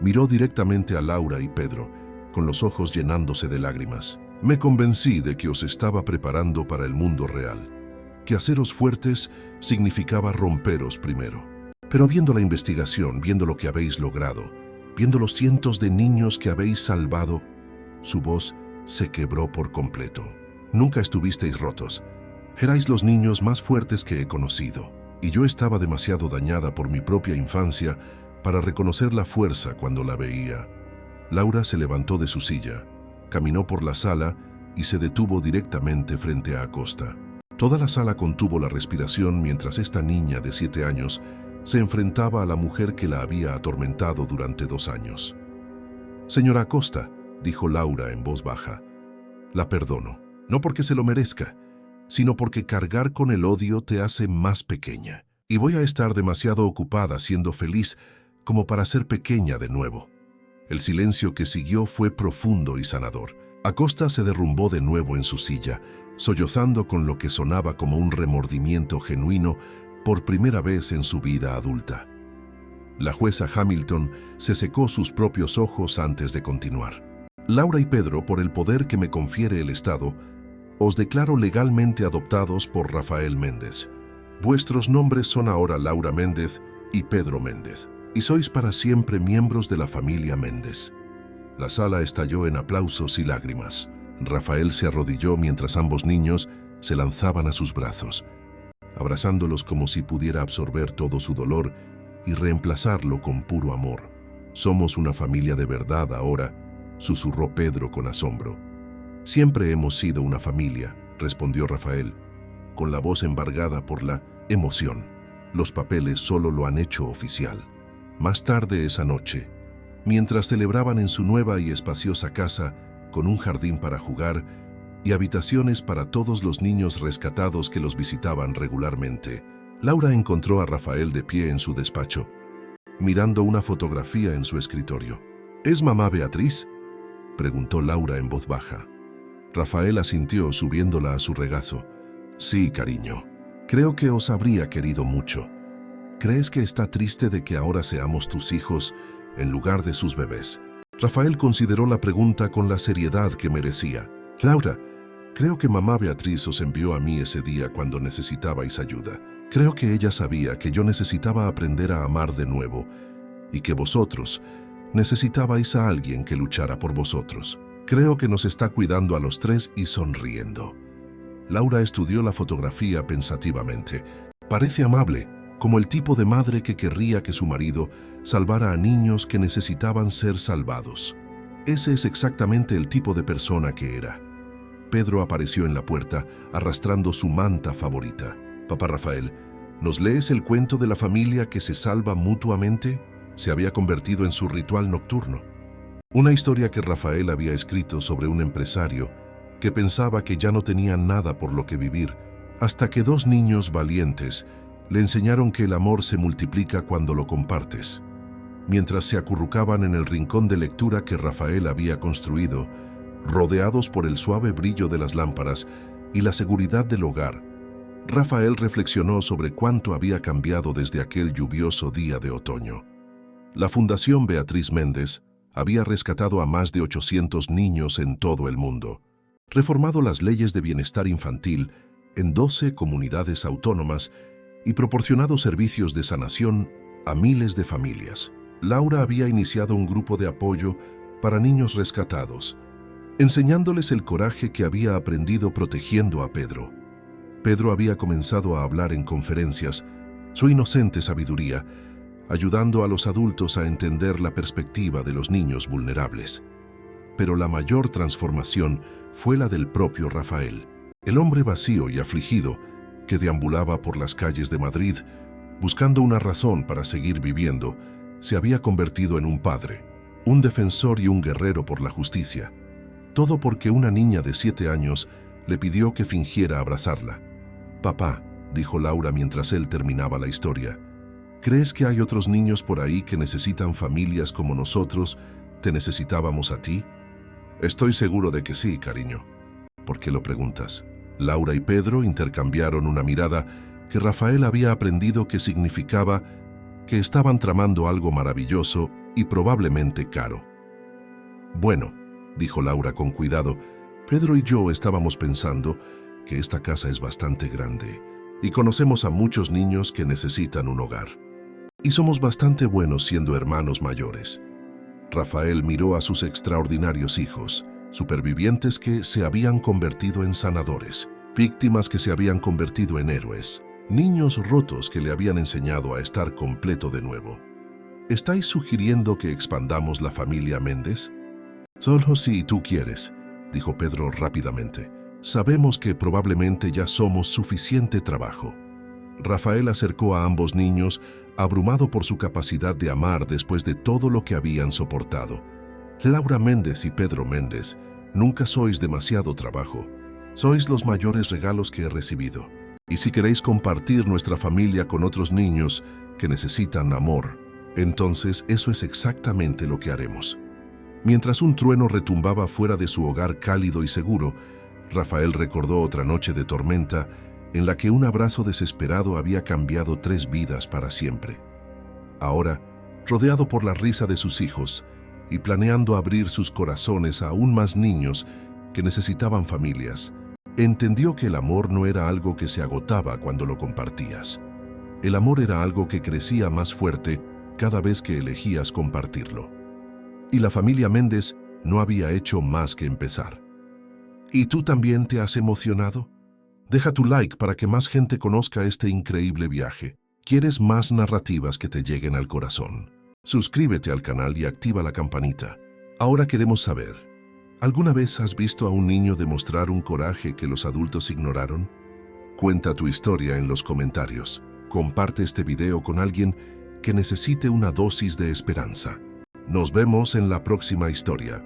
Miró directamente a Laura y Pedro, con los ojos llenándose de lágrimas. Me convencí de que os estaba preparando para el mundo real, que haceros fuertes significaba romperos primero. Pero viendo la investigación, viendo lo que habéis logrado, viendo los cientos de niños que habéis salvado, su voz se quebró por completo. Nunca estuvisteis rotos. Erais los niños más fuertes que he conocido, y yo estaba demasiado dañada por mi propia infancia para reconocer la fuerza cuando la veía. Laura se levantó de su silla, caminó por la sala y se detuvo directamente frente a Acosta. Toda la sala contuvo la respiración mientras esta niña de 7 años se enfrentaba a la mujer que la había atormentado durante 2 años. Señora Acosta, dijo Laura en voz baja, la perdono, no porque se lo merezca, sino porque cargar con el odio te hace más pequeña. Y voy a estar demasiado ocupada siendo feliz como para ser pequeña de nuevo. El silencio que siguió fue profundo y sanador. Acosta se derrumbó de nuevo en su silla, sollozando con lo que sonaba como un remordimiento genuino por primera vez en su vida adulta. La jueza Hamilton se secó sus propios ojos antes de continuar. Laura y Pedro, por el poder que me confiere el Estado, Os declaro legalmente adoptados por Rafael Méndez. Vuestros nombres son ahora Laura Méndez y Pedro Méndez, y sois para siempre miembros de la familia Méndez. La sala estalló en aplausos y lágrimas. Rafael se arrodilló mientras ambos niños se lanzaban a sus brazos, abrazándolos como si pudiera absorber todo su dolor y reemplazarlo con puro amor. «Somos una familia de verdad ahora», susurró Pedro con asombro. «Siempre hemos sido una familia», respondió Rafael, con la voz embargada por la emoción. Los papeles solo lo han hecho oficial. Más tarde esa noche, mientras celebraban en su nueva y espaciosa casa, con un jardín para jugar y habitaciones para todos los niños rescatados que los visitaban regularmente, Laura encontró a Rafael de pie en su despacho, mirando una fotografía en su escritorio. «¿Es mamá Beatriz?», preguntó Laura en voz baja. Rafael asintió subiéndola a su regazo. «Sí, cariño. Creo que os habría querido mucho. ¿Crees que está triste de que ahora seamos tus hijos en lugar de sus bebés?». Rafael consideró la pregunta con la seriedad que merecía. «Laura, creo que mamá Beatriz os envió a mí ese día cuando necesitabais ayuda. Creo que ella sabía que yo necesitaba aprender a amar de nuevo y que vosotros necesitabais a alguien que luchara por vosotros. Creo que nos está cuidando a los tres y sonriendo». Laura estudió la fotografía pensativamente. «Parece amable, como el tipo de madre que querría que su marido salvara a niños que necesitaban ser salvados. Ese es exactamente el tipo de persona que era». Pedro apareció en la puerta, arrastrando su manta favorita. «Papá Rafael, ¿nos lees el cuento de la familia que se salva mutuamente?». Se había convertido en su ritual nocturno. Una historia que Rafael había escrito sobre un empresario que pensaba que ya no tenía nada por lo que vivir, hasta que dos niños valientes le enseñaron que el amor se multiplica cuando lo compartes. Mientras se acurrucaban en el rincón de lectura que Rafael había construido, rodeados por el suave brillo de las lámparas y la seguridad del hogar, Rafael reflexionó sobre cuánto había cambiado desde aquel lluvioso día de otoño. La Fundación Beatriz Méndez había rescatado a más de 800 niños en todo el mundo, reformado las leyes de bienestar infantil en 12 comunidades autónomas y proporcionado servicios de sanación a miles de familias. Laura había iniciado un grupo de apoyo para niños rescatados, enseñándoles el coraje que había aprendido protegiendo a Pedro. Pedro había comenzado a hablar en conferencias, su inocente sabiduría, ayudando a los adultos a entender la perspectiva de los niños vulnerables. Pero la mayor transformación fue la del propio Rafael, el hombre vacío y afligido que deambulaba por las calles de Madrid buscando una razón para seguir viviendo. Se había convertido en un padre, un defensor y un guerrero por la justicia. Todo porque una niña de 7 años le pidió que fingiera abrazarla. «Papá», dijo Laura mientras él terminaba la historia, «¿crees que hay otros niños por ahí que necesitan familias como nosotros te necesitábamos a ti?». «Estoy seguro de que sí, cariño». «¿Por qué lo preguntas?». Laura y Pedro intercambiaron una mirada que Rafael había aprendido que significaba que estaban tramando algo maravilloso y probablemente caro. «Bueno», dijo Laura con cuidado, «Pedro y yo estábamos pensando que esta casa es bastante grande y conocemos a muchos niños que necesitan un hogar. Y somos bastante buenos siendo hermanos mayores». Rafael miró a sus extraordinarios hijos, supervivientes que se habían convertido en sanadores, víctimas que se habían convertido en héroes, niños rotos que le habían enseñado a estar completo de nuevo. «¿Estáis sugiriendo que expandamos la familia Méndez?». «Solo si tú quieres», dijo Pedro rápidamente. «Sabemos que probablemente ya somos suficiente trabajo». Rafael acercó a ambos niños, abrumado por su capacidad de amar después de todo lo que habían soportado. «Laura Méndez y Pedro Méndez, nunca sois demasiado trabajo. Sois los mayores regalos que he recibido. Y si queréis compartir nuestra familia con otros niños que necesitan amor, entonces eso es exactamente lo que haremos». Mientras un trueno retumbaba fuera de su hogar cálido y seguro, Rafael recordó otra noche de tormenta en la que un abrazo desesperado había cambiado 3 vidas para siempre. Ahora, rodeado por la risa de sus hijos y planeando abrir sus corazones a aún más niños que necesitaban familias, Entendió que el amor no era algo que se agotaba cuando lo compartías. El amor era algo que crecía más fuerte cada vez que elegías compartirlo. Y la familia Méndez no había hecho más que empezar. ¿Y tú también te has emocionado? Deja tu like para que más gente conozca este increíble viaje. ¿Quieres más narrativas que te lleguen al corazón? Suscríbete al canal y activa la campanita. Ahora queremos saber, ¿alguna vez has visto a un niño demostrar un coraje que los adultos ignoraron? Cuenta tu historia en los comentarios. Comparte este video con alguien que necesite una dosis de esperanza. Nos vemos en la próxima historia.